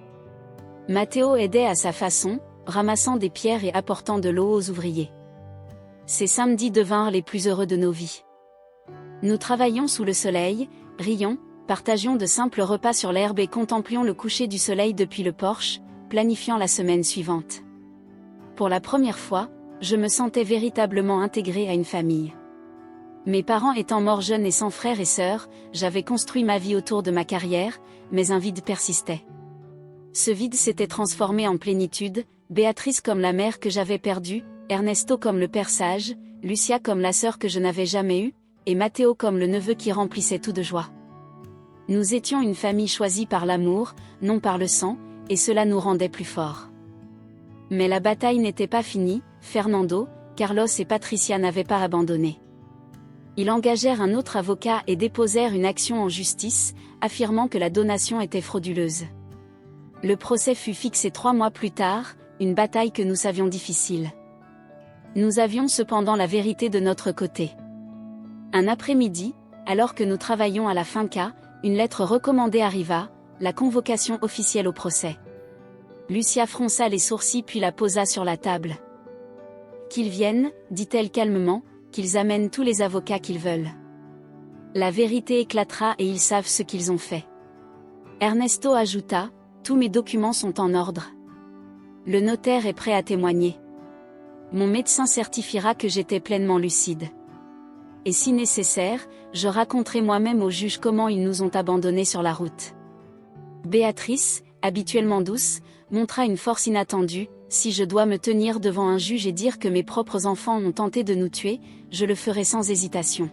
Matteo aidait à sa façon, ramassant des pierres et apportant de l'eau aux ouvriers. Ces samedis devinrent les plus heureux de nos vies. Nous travaillions sous le soleil, rions, partagions de simples repas sur l'herbe et contemplions le coucher du soleil depuis le porche, planifiant la semaine suivante. Pour la première fois, je me sentais véritablement intégrée à une famille. Mes parents étant morts jeunes et sans frères et sœurs, j'avais construit ma vie autour de ma carrière, mais un vide persistait. Ce vide s'était transformé en plénitude, Béatrice comme la mère que j'avais perdue, Ernesto comme le père sage, Lucia comme la sœur que je n'avais jamais eue, et Matteo comme le neveu qui remplissait tout de joie. Nous étions une famille choisie par l'amour, non par le sang, et cela nous rendait plus forts. Mais la bataille n'était pas finie, Fernando, Carlos et Patricia n'avaient pas abandonné. Ils engagèrent un autre avocat et déposèrent une action en justice, affirmant que la donation était frauduleuse. Le procès fut fixé 3 mois plus tard, une bataille que nous savions difficile. Nous avions cependant la vérité de notre côté. Un après-midi, alors que nous travaillions à la finca, une lettre recommandée arriva, la convocation officielle au procès. Lucia fronça les sourcils puis la posa sur la table. « Qu'ils viennent, dit-elle calmement, qu'ils amènent tous les avocats qu'ils veulent. La vérité éclatera et ils savent ce qu'ils ont fait. » Ernesto ajouta, « Tous mes documents sont en ordre. Le notaire est prêt à témoigner. Mon médecin certifiera que j'étais pleinement lucide. Et si nécessaire, je raconterai moi-même au juge comment ils nous ont abandonnés sur la route. » Béatrice, habituellement douce, montra une force inattendue. « Si je dois me tenir devant un juge et dire que mes propres enfants ont tenté de nous tuer, je le ferai sans hésitation.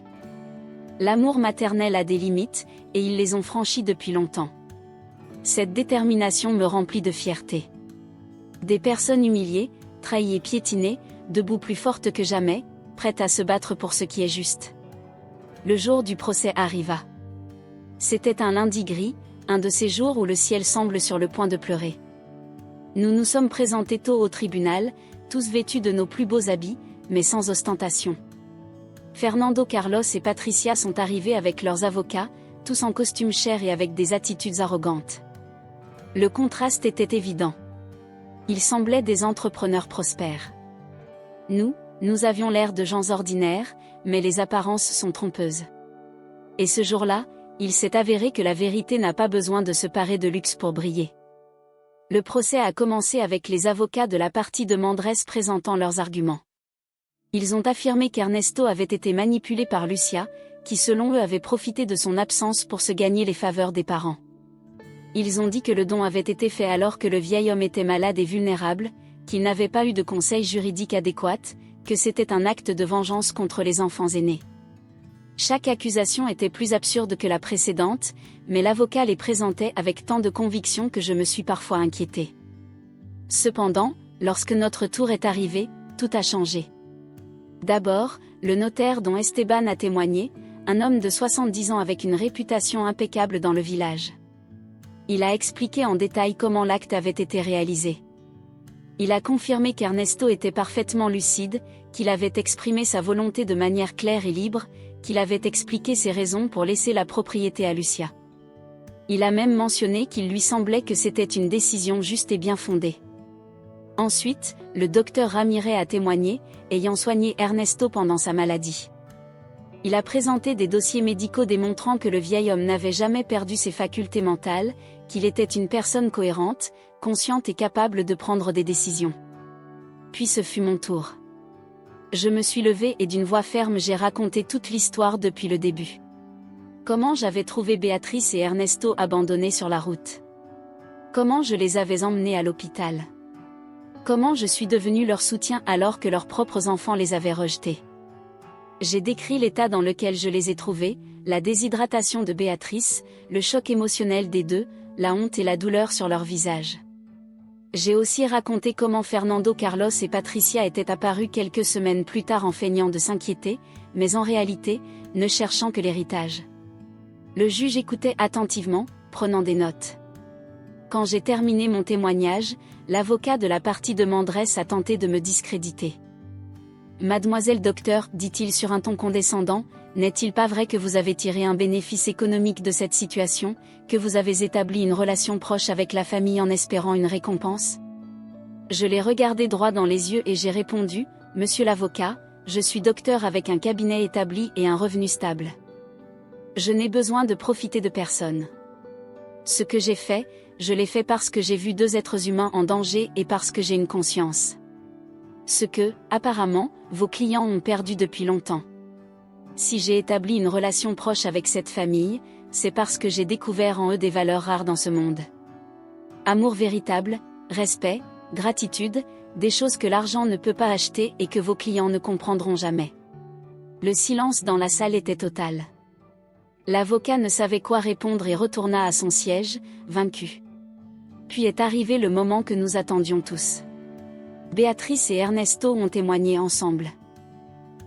L'amour maternel a des limites, et ils les ont franchies depuis longtemps. Cette détermination me remplit de fierté. Des personnes humiliées, trahies et piétinées, debout plus fortes que jamais, prêtes à se battre pour ce qui est juste. » Le jour du procès arriva. C'était un lundi gris, un de ces jours où le ciel semble sur le point de pleurer. Nous nous sommes présentés tôt au tribunal, tous vêtus de nos plus beaux habits, mais sans ostentation. Fernando, Carlos et Patricia sont arrivés avec leurs avocats, tous en costume cher et avec des attitudes arrogantes. Le contraste était évident. Ils semblaient des entrepreneurs prospères. Nous avions l'air de gens ordinaires, mais les apparences sont trompeuses. Et ce jour-là, il s'est avéré que la vérité n'a pas besoin de se parer de luxe pour briller. Le procès a commencé avec les avocats de la partie demanderesse présentant leurs arguments. Ils ont affirmé qu'Ernesto avait été manipulé par Lucia, qui selon eux avait profité de son absence pour se gagner les faveurs des parents. Ils ont dit que le don avait été fait alors que le vieil homme était malade et vulnérable, qu'il n'avait pas eu de conseil juridique adéquat, que c'était un acte de vengeance contre les enfants aînés. Chaque accusation était plus absurde que la précédente, mais l'avocat les présentait avec tant de conviction que je me suis parfois inquiétée. Cependant, lorsque notre tour est arrivé, tout a changé. D'abord, le notaire dont Esteban a témoigné, un homme de 70 ans avec une réputation impeccable dans le village. Il a expliqué en détail comment l'acte avait été réalisé. Il a confirmé qu'Ernesto était parfaitement lucide, qu'il avait exprimé sa volonté de manière claire et libre, qu'il avait expliqué ses raisons pour laisser la propriété à Lucia. Il a même mentionné qu'il lui semblait que c'était une décision juste et bien fondée. Ensuite, le docteur Ramirez a témoigné, ayant soigné Ernesto pendant sa maladie. Il a présenté des dossiers médicaux démontrant que le vieil homme n'avait jamais perdu ses facultés mentales, qu'il était une personne cohérente, consciente et capable de prendre des décisions. Puis ce fut mon tour. Je me suis levée et d'une voix ferme j'ai raconté toute l'histoire depuis le début. Comment j'avais trouvé Béatrice et Ernesto abandonnés sur la route. Comment je les avais emmenés à l'hôpital. Comment je suis devenue leur soutien alors que leurs propres enfants les avaient rejetés. J'ai décrit l'état dans lequel je les ai trouvés, la déshydratation de Béatrice, le choc émotionnel des deux, la honte et la douleur sur leur visage. J'ai aussi raconté comment Fernando Carlos et Patricia étaient apparus quelques semaines plus tard en feignant de s'inquiéter, mais en réalité, ne cherchant que l'héritage. Le juge écoutait attentivement, prenant des notes. Quand j'ai terminé mon témoignage, l'avocat de la partie demanderesse a tenté de me discréditer. « Mademoiselle docteur, dit-il sur un ton condescendant, n'est-il pas vrai que vous avez tiré un bénéfice économique de cette situation, que vous avez établi une relation proche avec la famille en espérant une récompense ?» Je l'ai regardé droit dans les yeux et j'ai répondu, « Monsieur l'avocat, je suis docteur avec un cabinet établi et un revenu stable. Je n'ai besoin de profiter de personne. Ce que j'ai fait, je l'ai fait parce que j'ai vu deux êtres humains en danger et parce que j'ai une conscience. Ce que, apparemment, vos clients ont perdu depuis longtemps. Si j'ai établi une relation proche avec cette famille, c'est parce que j'ai découvert en eux des valeurs rares dans ce monde. Amour véritable, respect, gratitude, des choses que l'argent ne peut pas acheter et que vos clients ne comprendront jamais. » Le silence dans la salle était total. L'avocat ne savait quoi répondre et retourna à son siège, vaincu. Puis est arrivé le moment que nous attendions tous. Béatrice et Ernesto ont témoigné ensemble.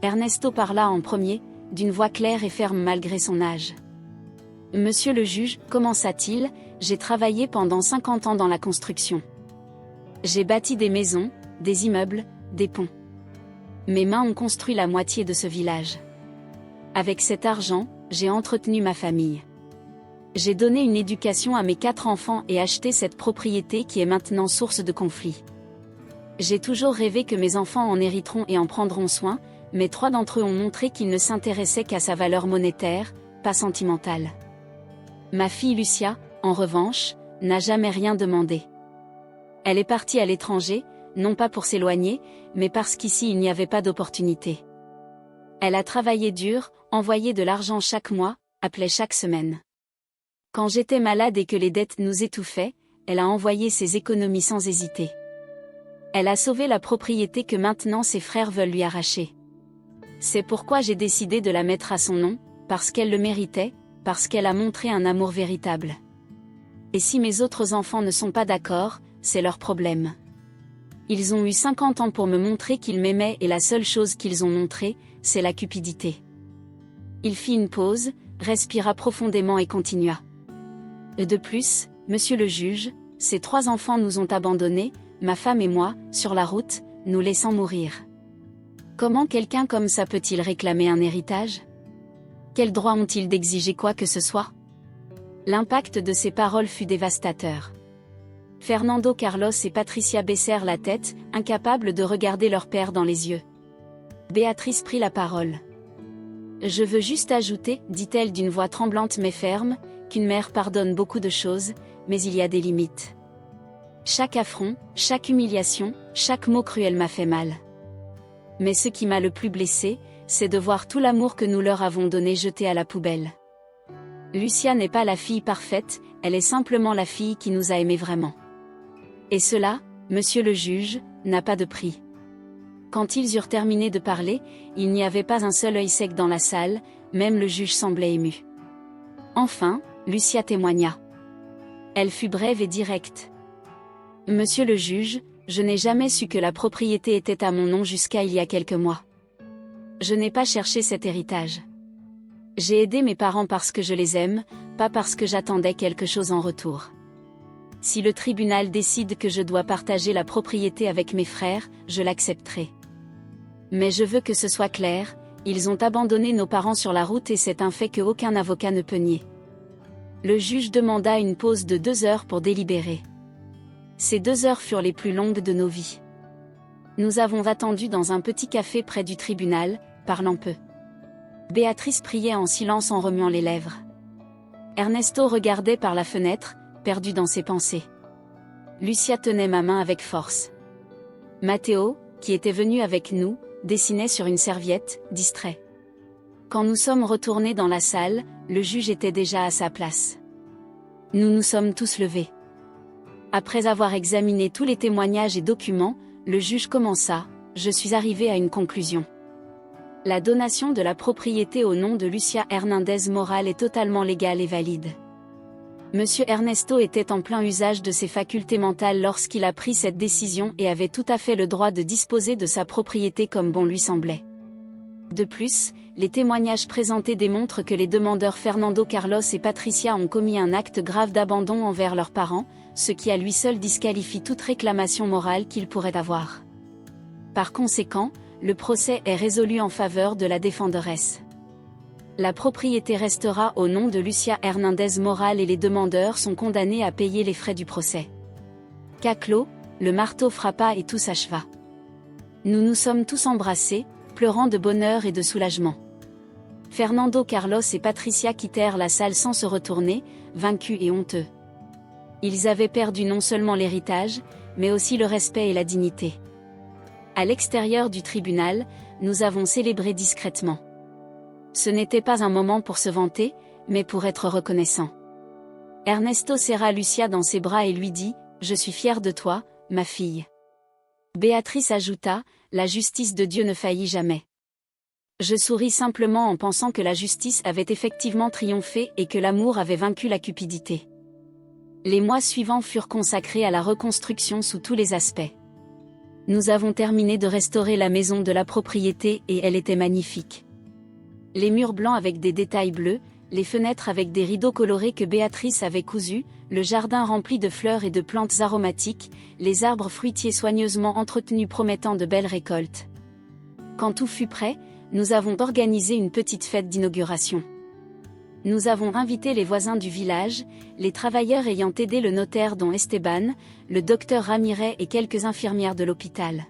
Ernesto parla en premier, d'une voix claire et ferme malgré son âge. « Monsieur le juge, commença-t-il, j'ai travaillé pendant 50 ans dans la construction. J'ai bâti des maisons, des immeubles, des ponts. Mes mains ont construit la moitié de ce village. Avec cet argent, j'ai entretenu ma famille. J'ai donné une éducation à mes 4 enfants et acheté cette propriété qui est maintenant source de conflits. J'ai toujours rêvé que mes enfants en hériteront et en prendront soin, mais 3 d'entre eux ont montré qu'ils ne s'intéressaient qu'à sa valeur monétaire, pas sentimentale. Ma fille Lucia, en revanche, n'a jamais rien demandé. Elle est partie à l'étranger, non pas pour s'éloigner, mais parce qu'ici il n'y avait pas d'opportunité. Elle a travaillé dur, envoyé de l'argent chaque mois, appelait chaque semaine. Quand j'étais malade et que les dettes nous étouffaient, elle a envoyé ses économies sans hésiter. Elle a sauvé la propriété que maintenant ses frères veulent lui arracher. C'est pourquoi j'ai décidé de la mettre à son nom, parce qu'elle le méritait, parce qu'elle a montré un amour véritable. Et si mes autres enfants ne sont pas d'accord, c'est leur problème. Ils ont eu 50 ans pour me montrer qu'ils m'aimaient et la seule chose qu'ils ont montrée, c'est la cupidité. » Il fit une pause, respira profondément et continua. « De plus, monsieur le juge, ces 3 enfants nous ont abandonnés, ma femme et moi, sur la route, nous laissant mourir. Comment quelqu'un comme ça peut-il réclamer un héritage? Quel droit ont-ils d'exiger quoi que ce soit? » L'impact de ces paroles fut dévastateur. Fernando Carlos et Patricia baissèrent la tête, incapables de regarder leur père dans les yeux. Béatrice prit la parole. « Je veux juste ajouter, dit-elle d'une voix tremblante mais ferme, qu'une mère pardonne beaucoup de choses, mais il y a des limites. Chaque affront, chaque humiliation, chaque mot cruel m'a fait mal. Mais ce qui m'a le plus blessé, c'est de voir tout l'amour que nous leur avons donné jeté à la poubelle. Lucia n'est pas la fille parfaite, elle est simplement la fille qui nous a aimés vraiment. Et cela, monsieur le juge, n'a pas de prix. Quand ils eurent terminé de parler, il n'y avait pas un seul œil sec dans la salle, même le juge semblait ému. Enfin, Lucia témoigna. Elle fut brève et directe. Monsieur le juge, je n'ai jamais su que la propriété était à mon nom jusqu'à il y a quelques mois. Je n'ai pas cherché cet héritage. J'ai aidé mes parents parce que je les aime, pas parce que j'attendais quelque chose en retour. Si le tribunal décide que je dois partager la propriété avec mes frères, je l'accepterai. Mais je veux que ce soit clair, ils ont abandonné nos parents sur la route et c'est un fait que aucun avocat ne peut nier. Le juge demanda une pause de 2 heures pour délibérer. Ces 2 heures furent les plus longues de nos vies. Nous avons attendu dans un petit café près du tribunal, parlant peu. Béatrice priait en silence en remuant les lèvres. Ernesto regardait par la fenêtre, perdu dans ses pensées. Lucia tenait ma main avec force. Matteo, qui était venu avec nous, dessinait sur une serviette, distrait. Quand nous sommes retournés dans la salle, le juge était déjà à sa place. Nous nous sommes tous levés. Après avoir examiné tous les témoignages et documents, le juge commença, je suis arrivé à une conclusion. La donation de la propriété au nom de Lucia Hernandez Moral est totalement légale et valide. Monsieur Ernesto était en plein usage de ses facultés mentales lorsqu'il a pris cette décision et avait tout à fait le droit de disposer de sa propriété comme bon lui semblait. De plus, les témoignages présentés démontrent que les demandeurs Fernando Carlos et Patricia ont commis un acte grave d'abandon envers leurs parents, ce qui à lui seul disqualifie toute réclamation morale qu'ils pourraient avoir. Par conséquent, le procès est résolu en faveur de la défenderesse. La propriété restera au nom de Lucia Hernandez Moral et les demandeurs sont condamnés à payer les frais du procès. Cas clos, le marteau frappa et tout s'acheva. Nous nous sommes tous embrassés, pleurant de bonheur et de soulagement. Fernando Carlos et Patricia quittèrent la salle sans se retourner, vaincus et honteux. Ils avaient perdu non seulement l'héritage, mais aussi le respect et la dignité. À l'extérieur du tribunal, nous avons célébré discrètement. Ce n'était pas un moment pour se vanter, mais pour être reconnaissant. Ernesto serra Lucia dans ses bras et lui dit « Je suis fier de toi, ma fille ». Béatrice ajouta « La justice de Dieu ne faillit jamais ». Je souris simplement en pensant que la justice avait effectivement triomphé et que l'amour avait vaincu la cupidité. Les mois suivants furent consacrés à la reconstruction sous tous les aspects. Nous avons terminé de restaurer la maison de la propriété et elle était magnifique. Les murs blancs avec des détails bleus, les fenêtres avec des rideaux colorés que Béatrice avait cousus, le jardin rempli de fleurs et de plantes aromatiques, les arbres fruitiers soigneusement entretenus promettant de belles récoltes. Quand tout fut prêt, nous avons organisé une petite fête d'inauguration. Nous avons invité les voisins du village, les travailleurs ayant aidé le notaire don Esteban, le docteur Ramirez et quelques infirmières de l'hôpital.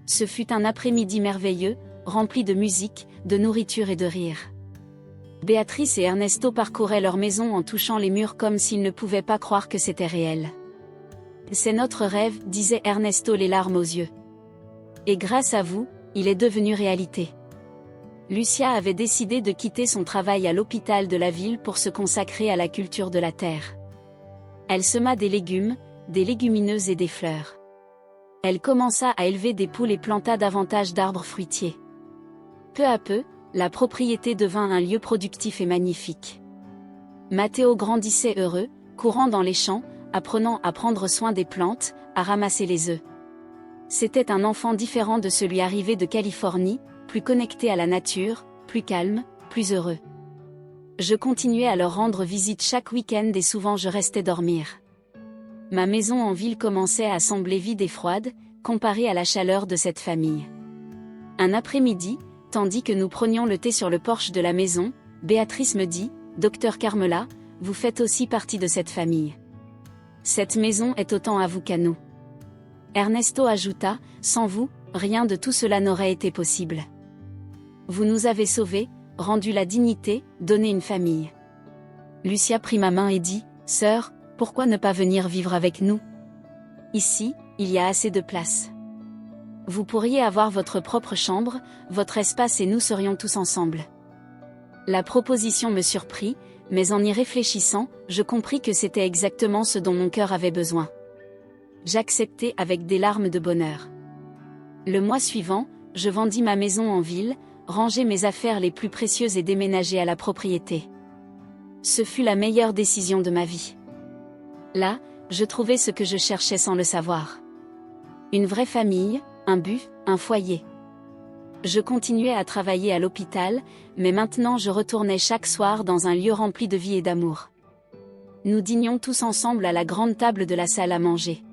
Ce fut un après-midi merveilleux, rempli de musique, de nourriture et de rire. Béatrice et Ernesto parcouraient leur maison en touchant les murs comme s'ils ne pouvaient pas croire que c'était réel. C'est notre rêve, disait Ernesto les larmes aux yeux. Et grâce à vous, il est devenu réalité. Lucia avait décidé de quitter son travail à l'hôpital de la ville pour se consacrer à la culture de la terre. Elle sema des légumes, des légumineuses et des fleurs. Elle commença à élever des poules et planta davantage d'arbres fruitiers. Peu à peu, la propriété devint un lieu productif et magnifique. Matteo grandissait heureux, courant dans les champs, apprenant à prendre soin des plantes, à ramasser les œufs. C'était un enfant différent de celui arrivé de Californie, plus connecté à la nature, plus calme, plus heureux. Je continuais à leur rendre visite chaque week-end et souvent je restais dormir. Ma maison en ville commençait à sembler vide et froide, comparée à la chaleur de cette famille. Un après-midi, tandis que nous prenions le thé sur le porche de la maison, Béatrice me dit « Docteur Carmela, vous faites aussi partie de cette famille. Cette maison est autant à vous qu'à nous. » Ernesto ajouta « Sans vous, rien de tout cela n'aurait été possible. Vous nous avez sauvés, rendu la dignité, donné une famille. Lucia prit ma main et dit, « Sœur, pourquoi ne pas venir vivre avec nous? Ici, il y a assez de place. Vous pourriez avoir votre propre chambre, votre espace et nous serions tous ensemble. » La proposition me surprit, mais en y réfléchissant, je compris que c'était exactement ce dont mon cœur avait besoin. J'acceptai avec des larmes de bonheur. Le mois suivant, je vendis ma maison en ville, rangeai mes affaires les plus précieuses et déménageai à la propriété. Ce fut la meilleure décision de ma vie. Là, je trouvai ce que je cherchais sans le savoir. Une vraie famille, un but, un foyer. Je continuais à travailler à l'hôpital, mais maintenant je retournais chaque soir dans un lieu rempli de vie et d'amour. Nous dînions tous ensemble à la grande table de la salle à manger.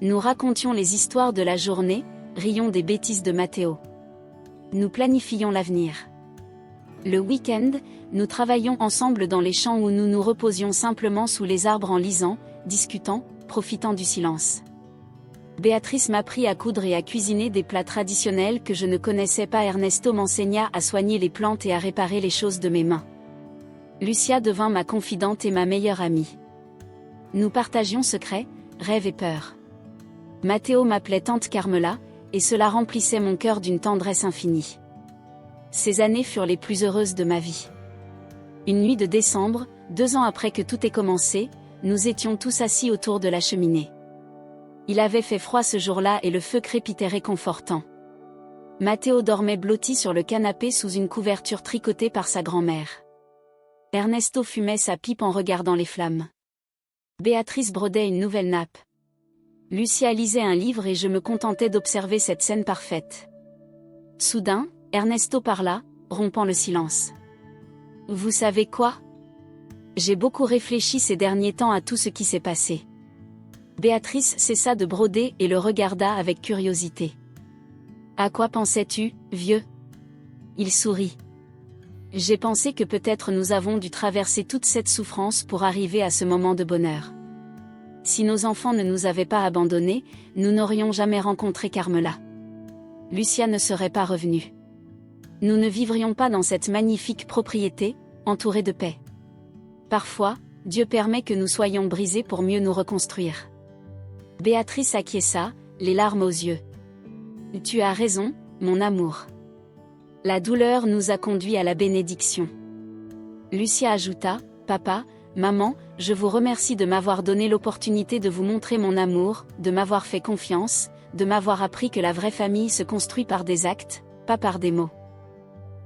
Nous racontions les histoires de la journée, rions des bêtises de Matteo. Nous planifions l'avenir. Le week-end, nous travaillions ensemble dans les champs où nous nous reposions simplement sous les arbres en lisant, discutant, profitant du silence. Béatrice m'apprit à coudre et à cuisiner des plats traditionnels que je ne connaissais pas. Ernesto m'enseigna à soigner les plantes et à réparer les choses de mes mains. Lucia devint ma confidente et ma meilleure amie. Nous partagions secrets, rêves et peurs. Matteo m'appelait tante Carmela, et cela remplissait mon cœur d'une tendresse infinie. Ces années furent les plus heureuses de ma vie. Une nuit de décembre, 2 ans après que tout ait commencé, nous étions tous assis autour de la cheminée. Il avait fait froid ce jour-là et le feu crépitait réconfortant. Matteo dormait blotti sur le canapé sous une couverture tricotée par sa grand-mère. Ernesto fumait sa pipe en regardant les flammes. Béatrice brodait une nouvelle nappe. Lucia lisait un livre et je me contentais d'observer cette scène parfaite. Soudain, Ernesto parla, rompant le silence. « Vous savez quoi? J'ai beaucoup réfléchi ces derniers temps à tout ce qui s'est passé. » Béatrice cessa de broder et le regarda avec curiosité. « À quoi pensais-tu, vieux ?» Il sourit. « J'ai pensé que peut-être nous avons dû traverser toute cette souffrance pour arriver à ce moment de bonheur. Si nos enfants ne nous avaient pas abandonnés, nous n'aurions jamais rencontré Carmela. Lucia ne serait pas revenue. Nous ne vivrions pas dans cette magnifique propriété, entourée de paix. Parfois, Dieu permet que nous soyons brisés pour mieux nous reconstruire. » Béatrice acquiesça, les larmes aux yeux. « Tu as raison, mon amour. La douleur nous a conduits à la bénédiction. » Lucia ajouta, « Papa, maman, je vous remercie de m'avoir donné l'opportunité de vous montrer mon amour, de m'avoir fait confiance, de m'avoir appris que la vraie famille se construit par des actes, pas par des mots. »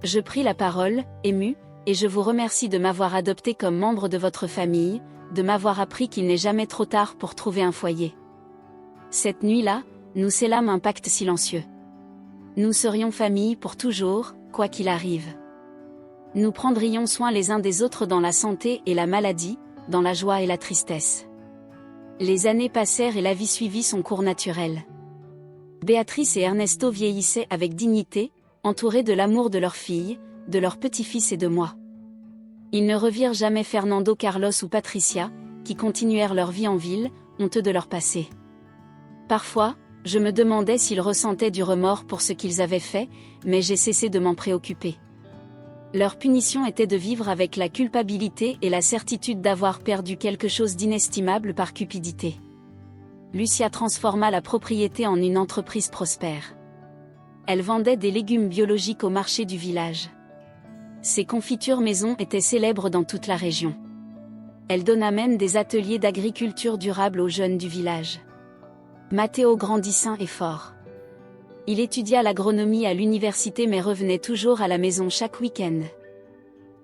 Je pris la parole, ému, et je vous remercie de m'avoir adopté comme membre de votre famille, de m'avoir appris qu'il n'est jamais trop tard pour trouver un foyer. Cette nuit-là, nous scellâmes un pacte silencieux. Nous serions famille pour toujours, quoi qu'il arrive. Nous prendrions soin les uns des autres dans la santé et la maladie, dans la joie et la tristesse. Les années passèrent et la vie suivit son cours naturel. Béatrice et Ernesto vieillissaient avec dignité, entourés de l'amour de leur fille, de leur petit-fils et de moi. Ils ne revirent jamais Fernando, Carlos ou Patricia, qui continuèrent leur vie en ville, honteux de leur passé. Parfois, je me demandais s'ils ressentaient du remords pour ce qu'ils avaient fait, mais j'ai cessé de m'en préoccuper. Leur punition était de vivre avec la culpabilité et la certitude d'avoir perdu quelque chose d'inestimable par cupidité. Lucia transforma la propriété en une entreprise prospère. Elle vendait des légumes biologiques au marché du village. Ses confitures maison étaient célèbres dans toute la région. Elle donna même des ateliers d'agriculture durable aux jeunes du village. Matteo grandit sain et fort. Il étudia l'agronomie à l'université mais revenait toujours à la maison chaque week-end.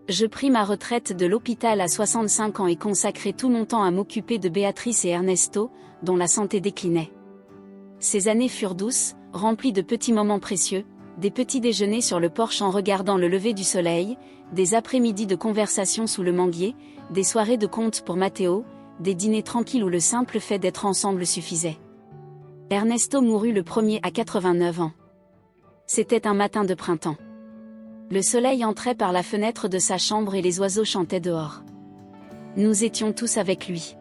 Je pris ma retraite de l'hôpital à 65 ans et consacrai tout mon temps à m'occuper de Béatrice et Ernesto, dont la santé déclinait. Ces années furent douces, remplies de petits moments précieux, des petits déjeuners sur le porche en regardant le lever du soleil, des après-midi de conversation sous le manguier, des soirées de contes pour Matteo, des dîners tranquilles où le simple fait d'être ensemble suffisait. Ernesto mourut le premier à 89 ans. C'était un matin de printemps. Le soleil entrait par la fenêtre de sa chambre et les oiseaux chantaient dehors. Nous étions tous avec lui.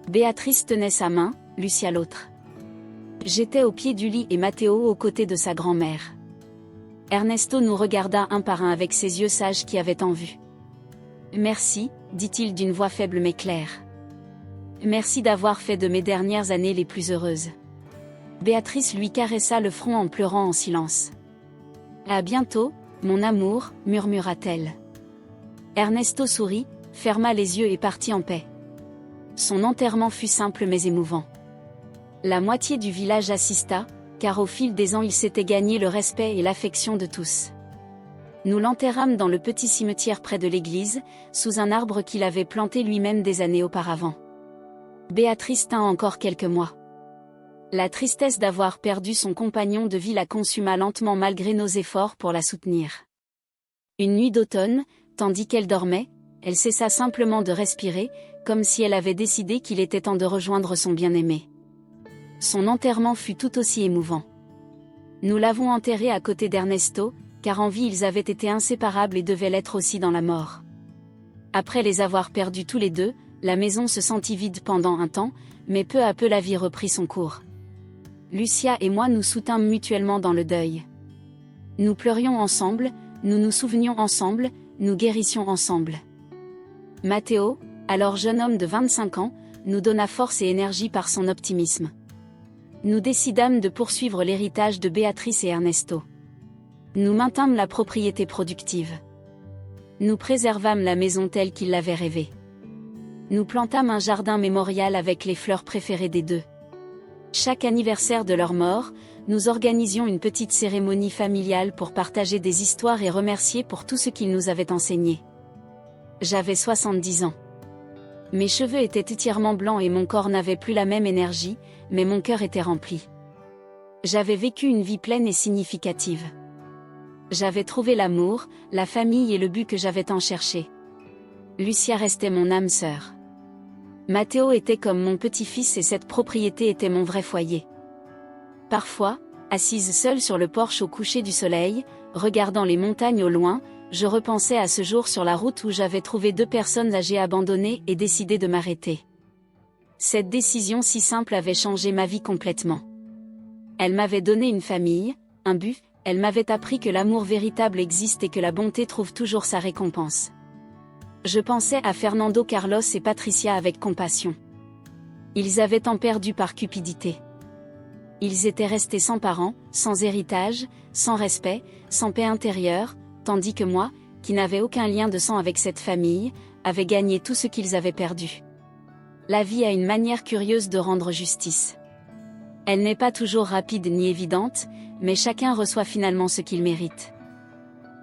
Béatrice tenait sa main, Lucia l'autre. J'étais au pied du lit et Matteo aux côtés de sa grand-mère. Ernesto nous regarda un par un avec ses yeux sages qui avaient tant vu. Merci, dit-il d'une voix faible mais claire. Merci d'avoir fait de mes dernières années les plus heureuses. Béatrice lui caressa le front en pleurant en silence. À bientôt, mon amour, murmura-t-elle. Ernesto sourit, ferma les yeux et partit en paix. Son enterrement fut simple mais émouvant. La moitié du village assista, car au fil des ans il s'était gagné le respect et l'affection de tous. Nous l'enterrâmes dans le petit cimetière près de l'église, sous un arbre qu'il avait planté lui-même des années auparavant. Béatrice tint encore quelques mois. La tristesse d'avoir perdu son compagnon de vie la consuma lentement malgré nos efforts pour la soutenir. Une nuit d'automne, tandis qu'elle dormait, elle cessa simplement de respirer, comme si elle avait décidé qu'il était temps de rejoindre son bien-aimé. Son enterrement fut tout aussi émouvant. Nous l'avons enterré à côté d'Ernesto, car en vie ils avaient été inséparables et devaient l'être aussi dans la mort. Après les avoir perdus tous les deux, la maison se sentit vide pendant un temps, mais peu à peu la vie reprit son cours. Lucia et moi nous soutînmes mutuellement dans le deuil. Nous pleurions ensemble, nous nous souvenions ensemble, nous guérissions ensemble. Matteo, alors jeune homme de 25 ans, nous donna force et énergie par son optimisme. Nous décidâmes de poursuivre l'héritage de Béatrice et Ernesto. Nous maintînmes la propriété productive. Nous préservâmes la maison telle qu'ils l'avaient rêvée. Nous plantâmes un jardin mémorial avec les fleurs préférées des deux. Chaque anniversaire de leur mort, nous organisions une petite cérémonie familiale pour partager des histoires et remercier pour tout ce qu'ils nous avaient enseigné. J'avais 70 ans. Mes cheveux étaient entièrement blancs et mon corps n'avait plus la même énergie, mais mon cœur était rempli. J'avais vécu une vie pleine et significative. J'avais trouvé l'amour, la famille et le but que j'avais tant cherché. Lucia restait mon âme sœur. Matteo était comme mon petit-fils et cette propriété était mon vrai foyer. Parfois, assise seule sur le porche au coucher du soleil, regardant les montagnes au loin, je repensais à ce jour sur la route où j'avais trouvé 2 personnes âgées abandonnées et décidé de m'arrêter. Cette décision si simple avait changé ma vie complètement. Elle m'avait donné une famille, un but, elle m'avait appris que l'amour véritable existe et que la bonté trouve toujours sa récompense. Je pensais à Fernando Carlos et Patricia avec compassion. Ils avaient tant perdu par cupidité. Ils étaient restés sans parents, sans héritage, sans respect, sans paix intérieure, tandis que moi, qui n'avais aucun lien de sang avec cette famille, avais gagné tout ce qu'ils avaient perdu. La vie a une manière curieuse de rendre justice. Elle n'est pas toujours rapide ni évidente, mais chacun reçoit finalement ce qu'il mérite.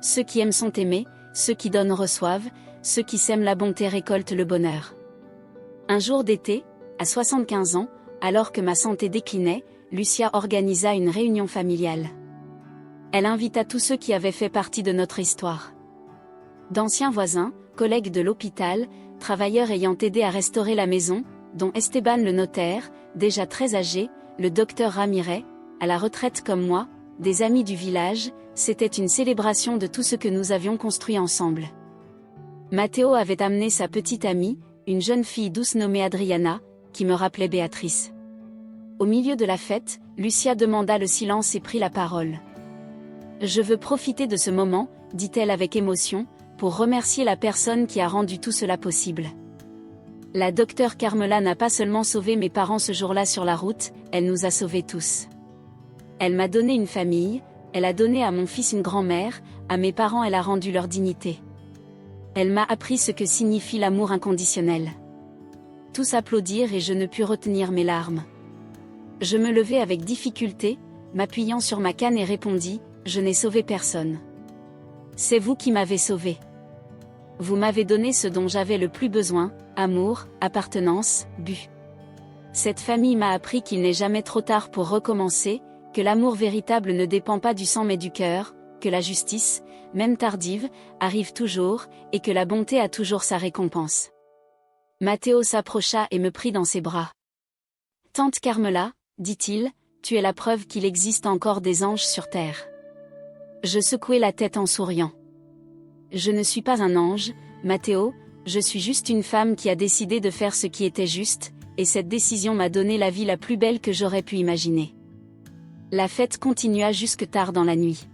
Ceux qui aiment sont aimés, ceux qui donnent reçoivent, ceux qui sèment la bonté récoltent le bonheur. Un jour d'été, à 75 ans, alors que ma santé déclinait, Lucia organisa une réunion familiale. Elle invita tous ceux qui avaient fait partie de notre histoire. D'anciens voisins, collègues de l'hôpital, travailleurs ayant aidé à restaurer la maison, dont Esteban le notaire, déjà très âgé, le docteur Ramirez, à la retraite comme moi, des amis du village, c'était une célébration de tout ce que nous avions construit ensemble. Matteo avait amené sa petite amie, une jeune fille douce nommée Adriana, qui me rappelait Béatrice. Au milieu de la fête, Lucia demanda le silence et prit la parole. « Je veux profiter de ce moment, dit-elle avec émotion, pour remercier la personne qui a rendu tout cela possible. La docteure Carmela n'a pas seulement sauvé mes parents ce jour-là sur la route, elle nous a sauvés tous. Elle m'a donné une famille, elle a donné à mon fils une grand-mère, à mes parents elle a rendu leur dignité. Elle m'a appris ce que signifie l'amour inconditionnel. » Tous applaudirent et je ne pus retenir mes larmes. Je me levai avec difficulté, m'appuyant sur ma canne et répondis, « Je n'ai sauvé personne. C'est vous qui m'avez sauvé. Vous m'avez donné ce dont j'avais le plus besoin, amour, appartenance, but. Cette famille m'a appris qu'il n'est jamais trop tard pour recommencer, que l'amour véritable ne dépend pas du sang mais du cœur, que la justice, même tardive, arrive toujours, et que la bonté a toujours sa récompense. » Matteo s'approcha et me prit dans ses bras. « Tante Carmela, dit-il, tu es la preuve qu'il existe encore des anges sur terre. » Je secouai la tête en souriant. « Je ne suis pas un ange, Matteo, je suis juste une femme qui a décidé de faire ce qui était juste, et cette décision m'a donné la vie la plus belle que j'aurais pu imaginer. » La fête continua jusque tard dans la nuit.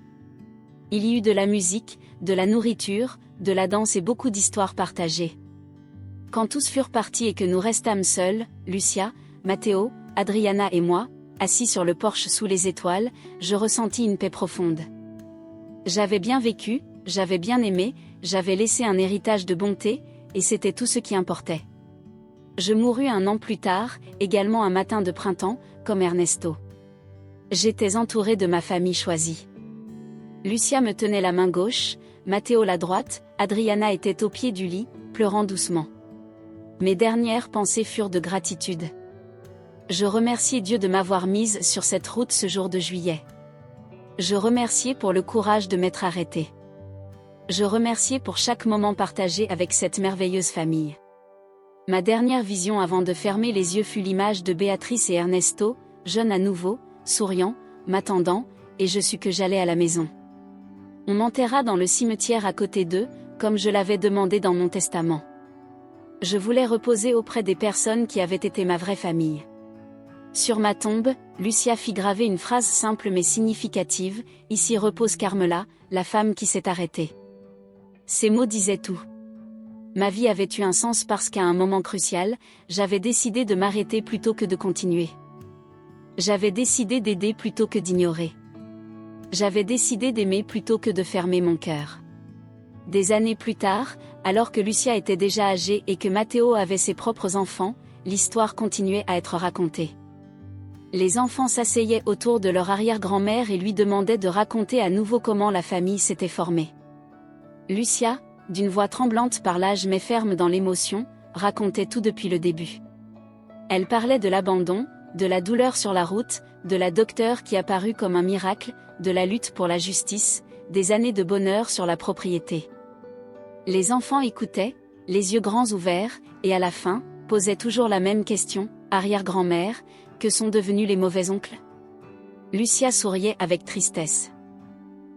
Il y eut de la musique, de la nourriture, de la danse et beaucoup d'histoires partagées. Quand tous furent partis et que nous restâmes seuls, Lucia, Matteo, Adriana et moi, assis sur le porche sous les étoiles, je ressentis une paix profonde. J'avais bien vécu, j'avais bien aimé, j'avais laissé un héritage de bonté, et c'était tout ce qui importait. Je mourus 1 an plus tard, également un matin de printemps, comme Ernesto. J'étais entourée de ma famille choisie. Lucia me tenait la main gauche, Matteo la droite, Adriana était au pied du lit, pleurant doucement. Mes dernières pensées furent de gratitude. Je remerciais Dieu de m'avoir mise sur cette route ce jour de juillet. Je remerciais pour le courage de m'être arrêtée. Je remerciais pour chaque moment partagé avec cette merveilleuse famille. Ma dernière vision avant de fermer les yeux fut l'image de Béatrice et Ernesto, jeunes à nouveau, souriants, m'attendant, et je sus que j'allais à la maison. On m'enterra dans le cimetière à côté d'eux, comme je l'avais demandé dans mon testament. Je voulais reposer auprès des personnes qui avaient été ma vraie famille. Sur ma tombe, Lucia fit graver une phrase simple mais significative, « Ici repose Carmela, la femme qui s'est arrêtée ». Ces mots disaient tout. Ma vie avait eu un sens parce qu'à un moment crucial, j'avais décidé de m'arrêter plutôt que de continuer. J'avais décidé d'aider plutôt que d'ignorer. J'avais décidé d'aimer plutôt que de fermer mon cœur. Des années plus tard, alors que Lucia était déjà âgée et que Matteo avait ses propres enfants, l'histoire continuait à être racontée. Les enfants s'asseyaient autour de leur arrière-grand-mère et lui demandaient de raconter à nouveau comment la famille s'était formée. Lucia, d'une voix tremblante par l'âge mais ferme dans l'émotion, racontait tout depuis le début. Elle parlait de l'abandon, de la douleur sur la route, de la docteure qui apparut comme un miracle, de la lutte pour la justice, des années de bonheur sur la propriété. Les enfants écoutaient, les yeux grands ouverts, et à la fin, posaient toujours la même question, arrière-grand-mère, que sont devenus les mauvais oncles? Lucia souriait avec tristesse.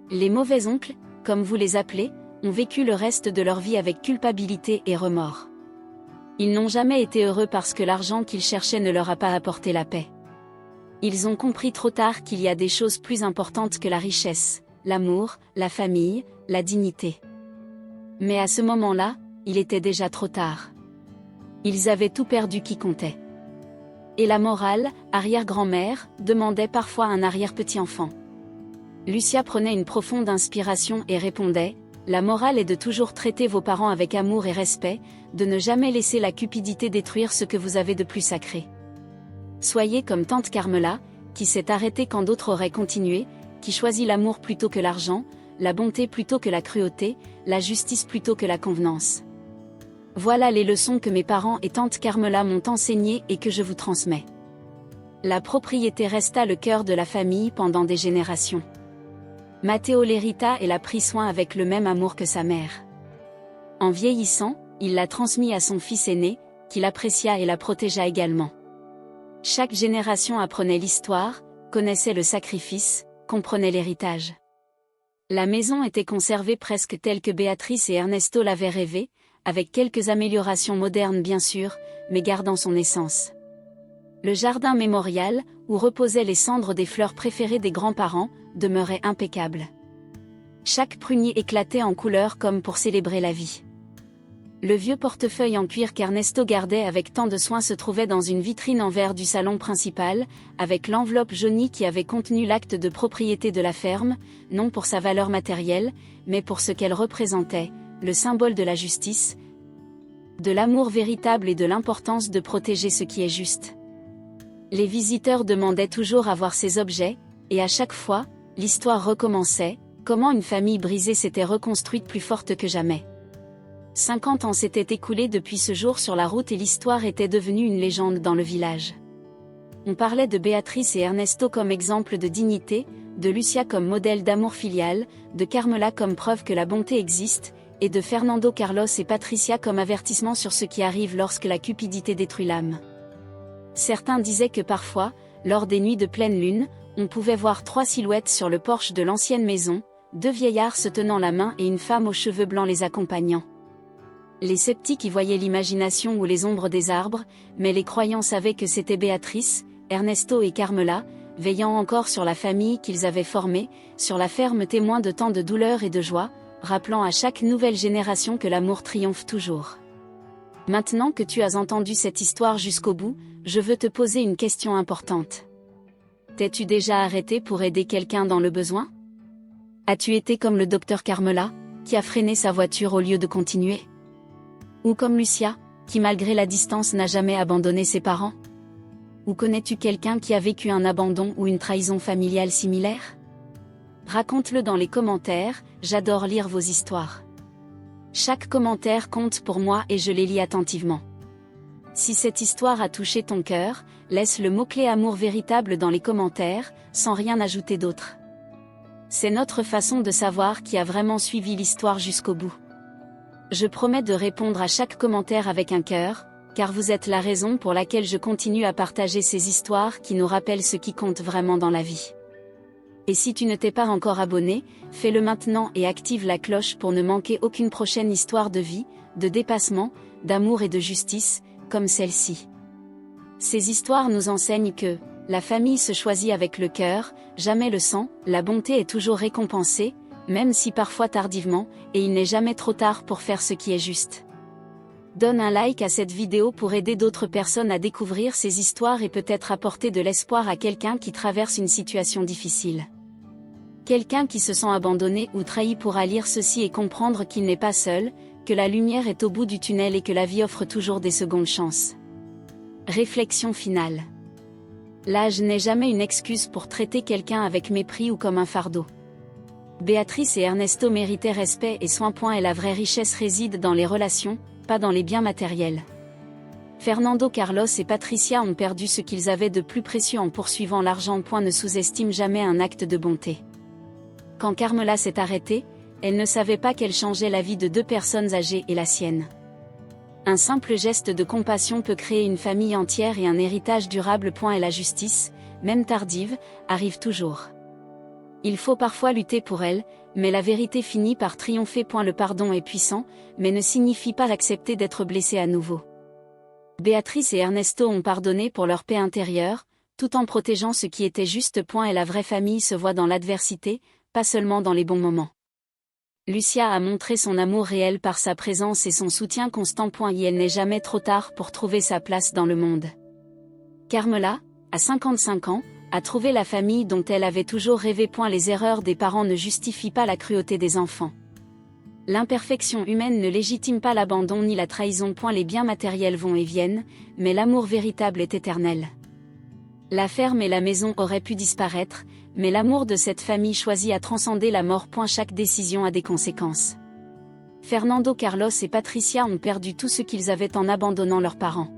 Les mauvais oncles, comme vous les appelez, ont vécu le reste de leur vie avec culpabilité et remords. Ils n'ont jamais été heureux parce que l'argent qu'ils cherchaient ne leur a pas apporté la paix. Ils ont compris trop tard qu'il y a des choses plus importantes que la richesse, l'amour, la famille, la dignité. Mais à ce moment-là, il était déjà trop tard. Ils avaient tout perdu qui comptait. Et la morale, arrière-grand-mère, demandait parfois un arrière-petit-enfant. Lucia prenait une profonde inspiration et répondait, « La morale est de toujours traiter vos parents avec amour et respect, de ne jamais laisser la cupidité détruire ce que vous avez de plus sacré. Soyez comme tante Carmela, qui s'est arrêtée quand d'autres auraient continué, qui choisit l'amour plutôt que l'argent, la bonté plutôt que la cruauté, la justice plutôt que la convenance. Voilà les leçons que mes parents et tante Carmela m'ont enseignées et que je vous transmets. » La propriété resta le cœur de la famille pendant des générations. Matteo l'hérita et l'a pris soin avec le même amour que sa mère. En vieillissant, il l'a transmis à son fils aîné, qui l'apprécia et la protégea également. Chaque génération apprenait l'histoire, connaissait le sacrifice, comprenait l'héritage. La maison était conservée presque telle que Béatrice et Ernesto l'avaient rêvée, avec quelques améliorations modernes bien sûr, mais gardant son essence. Le jardin mémorial, où reposaient les cendres des fleurs préférées des grands-parents, demeurait impeccable. Chaque prunier éclatait en couleurs comme pour célébrer la vie. Le vieux portefeuille en cuir qu'Ernesto gardait avec tant de soin se trouvait dans une vitrine en verre du salon principal, avec l'enveloppe jaunie qui avait contenu l'acte de propriété de la ferme, non pour sa valeur matérielle, mais pour ce qu'elle représentait, le symbole de la justice, de l'amour véritable et de l'importance de protéger ce qui est juste. Les visiteurs demandaient toujours à voir ces objets, et à chaque fois, l'histoire recommençait, comment une famille brisée s'était reconstruite plus forte que jamais. 50 ans s'étaient écoulés depuis ce jour sur la route et l'histoire était devenue une légende dans le village. On parlait de Béatrice et Ernesto comme exemple de dignité, de Lucia comme modèle d'amour filial, de Carmela comme preuve que la bonté existe, et de Fernando Carlos et Patricia comme avertissement sur ce qui arrive lorsque la cupidité détruit l'âme. Certains disaient que parfois, lors des nuits de pleine lune, on pouvait voir 3 silhouettes sur le porche de l'ancienne maison, 2 vieillards se tenant la main et une femme aux cheveux blancs les accompagnant. Les sceptiques y voyaient l'imagination ou les ombres des arbres, mais les croyants savaient que c'était Béatrice, Ernesto et Carmela, veillant encore sur la famille qu'ils avaient formée, sur la ferme témoin de tant de douleur et de joie, rappelant à chaque nouvelle génération que l'amour triomphe toujours. Maintenant que tu as entendu cette histoire jusqu'au bout, je veux te poser une question importante. T'es-tu déjà arrêté pour aider quelqu'un dans le besoin? As-tu été comme le docteur Carmela, qui a freiné sa voiture au lieu de continuer? Ou comme Lucia, qui malgré la distance n'a jamais abandonné ses parents? Ou connais-tu quelqu'un qui a vécu un abandon ou une trahison familiale similaire? Raconte-le dans les commentaires, j'adore lire vos histoires. Chaque commentaire compte pour moi et je les lis attentivement. Si cette histoire a touché ton cœur, laisse le mot-clé amour véritable dans les commentaires, sans rien ajouter d'autre. C'est notre façon de savoir qui a vraiment suivi l'histoire jusqu'au bout. Je promets de répondre à chaque commentaire avec un cœur, car vous êtes la raison pour laquelle je continue à partager ces histoires qui nous rappellent ce qui compte vraiment dans la vie. Et si tu ne t'es pas encore abonné, fais-le maintenant et active la cloche pour ne manquer aucune prochaine histoire de vie, de dépassement, d'amour et de justice, comme celle-ci. Ces histoires nous enseignent que la famille se choisit avec le cœur, jamais le sang, la bonté est toujours récompensée, même si parfois tardivement, et il n'est jamais trop tard pour faire ce qui est juste. Donne un like à cette vidéo pour aider d'autres personnes à découvrir ces histoires et peut-être apporter de l'espoir à quelqu'un qui traverse une situation difficile. Quelqu'un qui se sent abandonné ou trahi pourra lire ceci et comprendre qu'il n'est pas seul, que la lumière est au bout du tunnel et que la vie offre toujours des secondes chances. Réflexion finale. L'âge n'est jamais une excuse pour traiter quelqu'un avec mépris ou comme un fardeau. Béatrice et Ernesto méritaient respect et soin. Et la vraie richesse réside dans les relations, pas dans les biens matériels. Fernando Carlos et Patricia ont perdu ce qu'ils avaient de plus précieux en poursuivant l'argent. Ne sous-estime jamais un acte de bonté. Quand Carmela s'est arrêtée, elle ne savait pas qu'elle changeait la vie de deux personnes âgées et la sienne. Un simple geste de compassion peut créer une famille entière et un héritage durable. Et la justice, même tardive, arrive toujours. Il faut parfois lutter pour elle, mais la vérité finit par triompher. Le pardon est puissant, mais ne signifie pas accepter d'être blessé à nouveau. Béatrice et Ernesto ont pardonné pour leur paix intérieure, tout en protégeant ce qui était juste. Et la vraie famille se voit dans l'adversité, pas seulement dans les bons moments. Lucia a montré son amour réel par sa présence et son soutien constant. Et elle n'est jamais trop tard pour trouver sa place dans le monde. Carmela, à 55 ans, a trouvé la famille dont elle avait toujours rêvé. Les erreurs des parents ne justifient pas la cruauté des enfants. L'imperfection humaine ne légitime pas l'abandon ni la trahison. Les biens matériels vont et viennent, mais l'amour véritable est éternel. La ferme et la maison auraient pu disparaître, mais l'amour de cette famille choisit à transcender la mort. Chaque décision a des conséquences. Fernando Carlos et Patricia ont perdu tout ce qu'ils avaient en abandonnant leurs parents.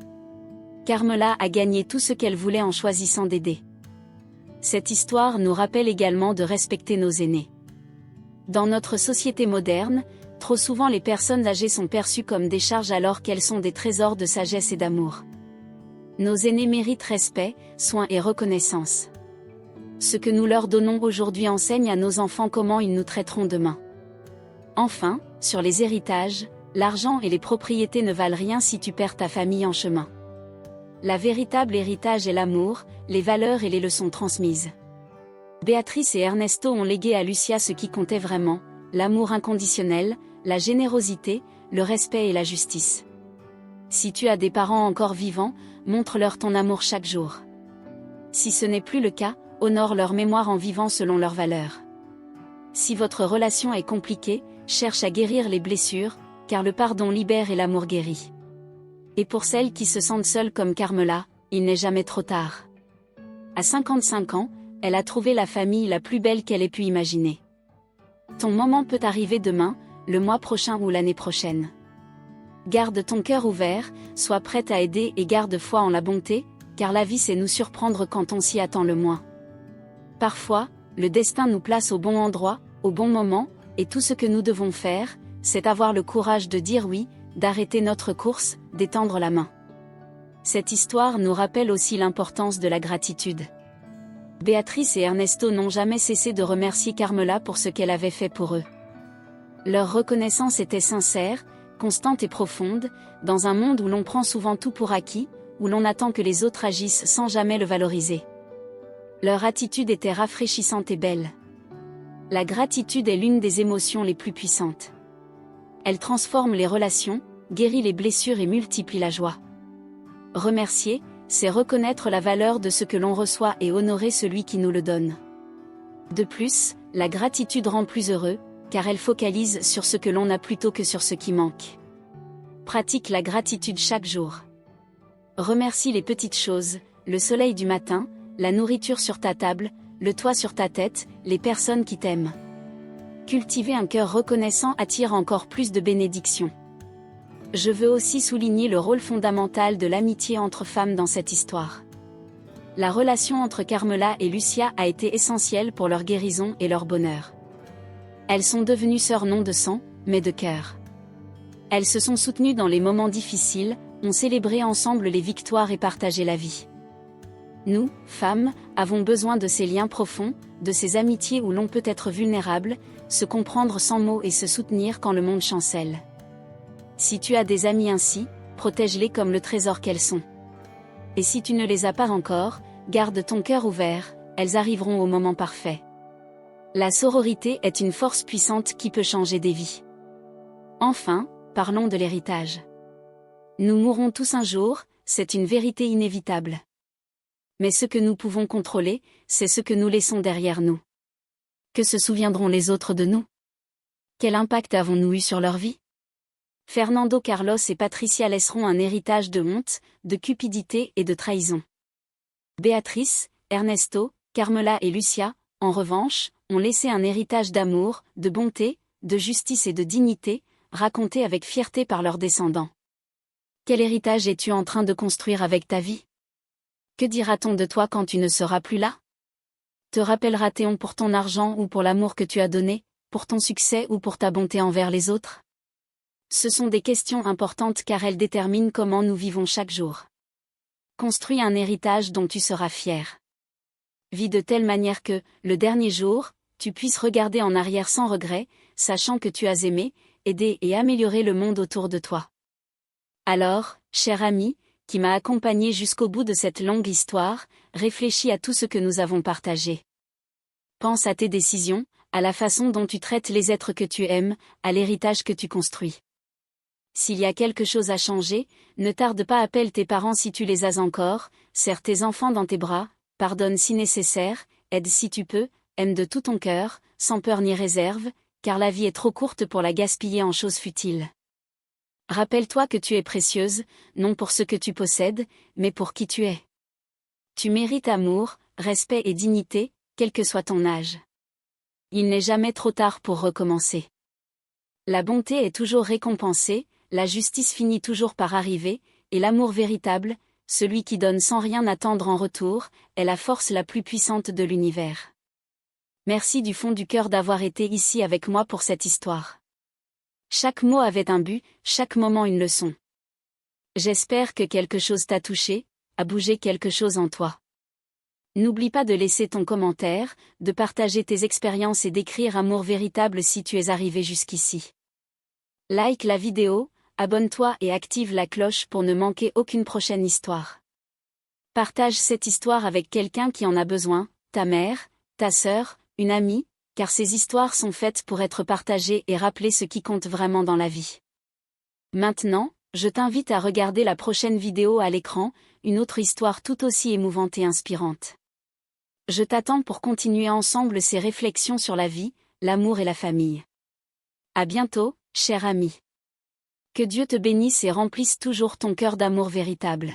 Carmela a gagné tout ce qu'elle voulait en choisissant d'aider. Cette histoire nous rappelle également de respecter nos aînés. Dans notre société moderne, trop souvent les personnes âgées sont perçues comme des charges alors qu'elles sont des trésors de sagesse et d'amour. Nos aînés méritent respect, soin et reconnaissance. Ce que nous leur donnons aujourd'hui enseigne à nos enfants comment ils nous traiteront demain. Enfin, sur les héritages, l'argent et les propriétés ne valent rien si tu perds ta famille en chemin. La véritable héritage est l'amour, les valeurs et les leçons transmises. Béatrice et Ernesto ont légué à Lucia ce qui comptait vraiment, l'amour inconditionnel, la générosité, le respect et la justice. Si tu as des parents encore vivants, montre-leur ton amour chaque jour. Si ce n'est plus le cas, honore leur mémoire en vivant selon leurs valeurs. Si votre relation est compliquée, cherche à guérir les blessures, car le pardon libère et l'amour guérit. Et pour celles qui se sentent seules comme Carmela, il n'est jamais trop tard. À 55 ans, elle a trouvé la famille la plus belle qu'elle ait pu imaginer. Ton moment peut arriver demain, le mois prochain ou l'année prochaine. Garde ton cœur ouvert, sois prête à aider et garde foi en la bonté, car la vie sait nous surprendre quand on s'y attend le moins. Parfois, le destin nous place au bon endroit, au bon moment, et tout ce que nous devons faire, c'est avoir le courage de dire oui, d'arrêter notre course, d'étendre la main. Cette histoire nous rappelle aussi l'importance de la gratitude. Béatrice et Ernesto n'ont jamais cessé de remercier Carmela pour ce qu'elle avait fait pour eux. Leur reconnaissance était sincère, constante et profonde, dans un monde où l'on prend souvent tout pour acquis, où l'on attend que les autres agissent sans jamais le valoriser. Leur attitude était rafraîchissante et belle. La gratitude est l'une des émotions les plus puissantes. Elle transforme les relations, guérit les blessures et multiplie la joie. Remercier, c'est reconnaître la valeur de ce que l'on reçoit et honorer celui qui nous le donne. De plus, la gratitude rend plus heureux, car elle focalise sur ce que l'on a plutôt que sur ce qui manque. Pratique la gratitude chaque jour. Remercie les petites choses, le soleil du matin, la nourriture sur ta table, le toit sur ta tête, les personnes qui t'aiment. Cultiver un cœur reconnaissant attire encore plus de bénédictions. Je veux aussi souligner le rôle fondamental de l'amitié entre femmes dans cette histoire. La relation entre Carmela et Lucia a été essentielle pour leur guérison et leur bonheur. Elles sont devenues sœurs non de sang, mais de cœur. Elles se sont soutenues dans les moments difficiles, ont célébré ensemble les victoires et partagé la vie. Nous, femmes, avons besoin de ces liens profonds, de ces amitiés où l'on peut être vulnérable, se comprendre sans mots et se soutenir quand le monde chancelle. Si tu as des amis ainsi, protège-les comme le trésor qu'elles sont. Et si tu ne les as pas encore, garde ton cœur ouvert, elles arriveront au moment parfait. La sororité est une force puissante qui peut changer des vies. Enfin, parlons de l'héritage. Nous mourrons tous un jour, c'est une vérité inévitable. Mais ce que nous pouvons contrôler, c'est ce que nous laissons derrière nous. Que se souviendront les autres de nous? Quel impact avons-nous eu sur leur vie? Fernando Carlos et Patricia laisseront un héritage de honte, de cupidité et de trahison. Béatrice, Ernesto, Carmela et Lucia, en revanche, ont laissé un héritage d'amour, de bonté, de justice et de dignité, raconté avec fierté par leurs descendants. Quel héritage es-tu en train de construire avec ta vie? Que dira-t-on de toi quand tu ne seras plus là? Te rappellera-t-on pour ton argent ou pour l'amour que tu as donné, pour ton succès ou pour ta bonté envers les autres? Ce sont des questions importantes car elles déterminent comment nous vivons chaque jour. Construis un héritage dont tu seras fier. Vis de telle manière que, le dernier jour, tu puisses regarder en arrière sans regret, sachant que tu as aimé, aidé et amélioré le monde autour de toi. Alors, cher ami, qui m'a accompagné jusqu'au bout de cette longue histoire, réfléchis à tout ce que nous avons partagé. Pense à tes décisions, à la façon dont tu traites les êtres que tu aimes, à l'héritage que tu construis. S'il y a quelque chose à changer, ne tarde pas, appelle tes parents si tu les as encore, serre tes enfants dans tes bras, pardonne si nécessaire, aide si tu peux, aime de tout ton cœur, sans peur ni réserve, car la vie est trop courte pour la gaspiller en choses futiles. Rappelle-toi que tu es précieuse, non pour ce que tu possèdes, mais pour qui tu es. Tu mérites amour, respect et dignité, quel que soit ton âge. Il n'est jamais trop tard pour recommencer. La bonté est toujours récompensée, la justice finit toujours par arriver, et l'amour véritable, celui qui donne sans rien attendre en retour, est la force la plus puissante de l'univers. Merci du fond du cœur d'avoir été ici avec moi pour cette histoire. Chaque mot avait un but, chaque moment une leçon. J'espère que quelque chose t'a touché, a bougé quelque chose en toi. N'oublie pas de laisser ton commentaire, de partager tes expériences et d'écrire amour véritable si tu es arrivé jusqu'ici. Like la vidéo, abonne-toi et active la cloche pour ne manquer aucune prochaine histoire. Partage cette histoire avec quelqu'un qui en a besoin, ta mère, ta sœur, une amie, car ces histoires sont faites pour être partagées et rappeler ce qui compte vraiment dans la vie. Maintenant, je t'invite à regarder la prochaine vidéo à l'écran, une autre histoire tout aussi émouvante et inspirante. Je t'attends pour continuer ensemble ces réflexions sur la vie, l'amour et la famille. À bientôt, cher ami. Que Dieu te bénisse et remplisse toujours ton cœur d'amour véritable.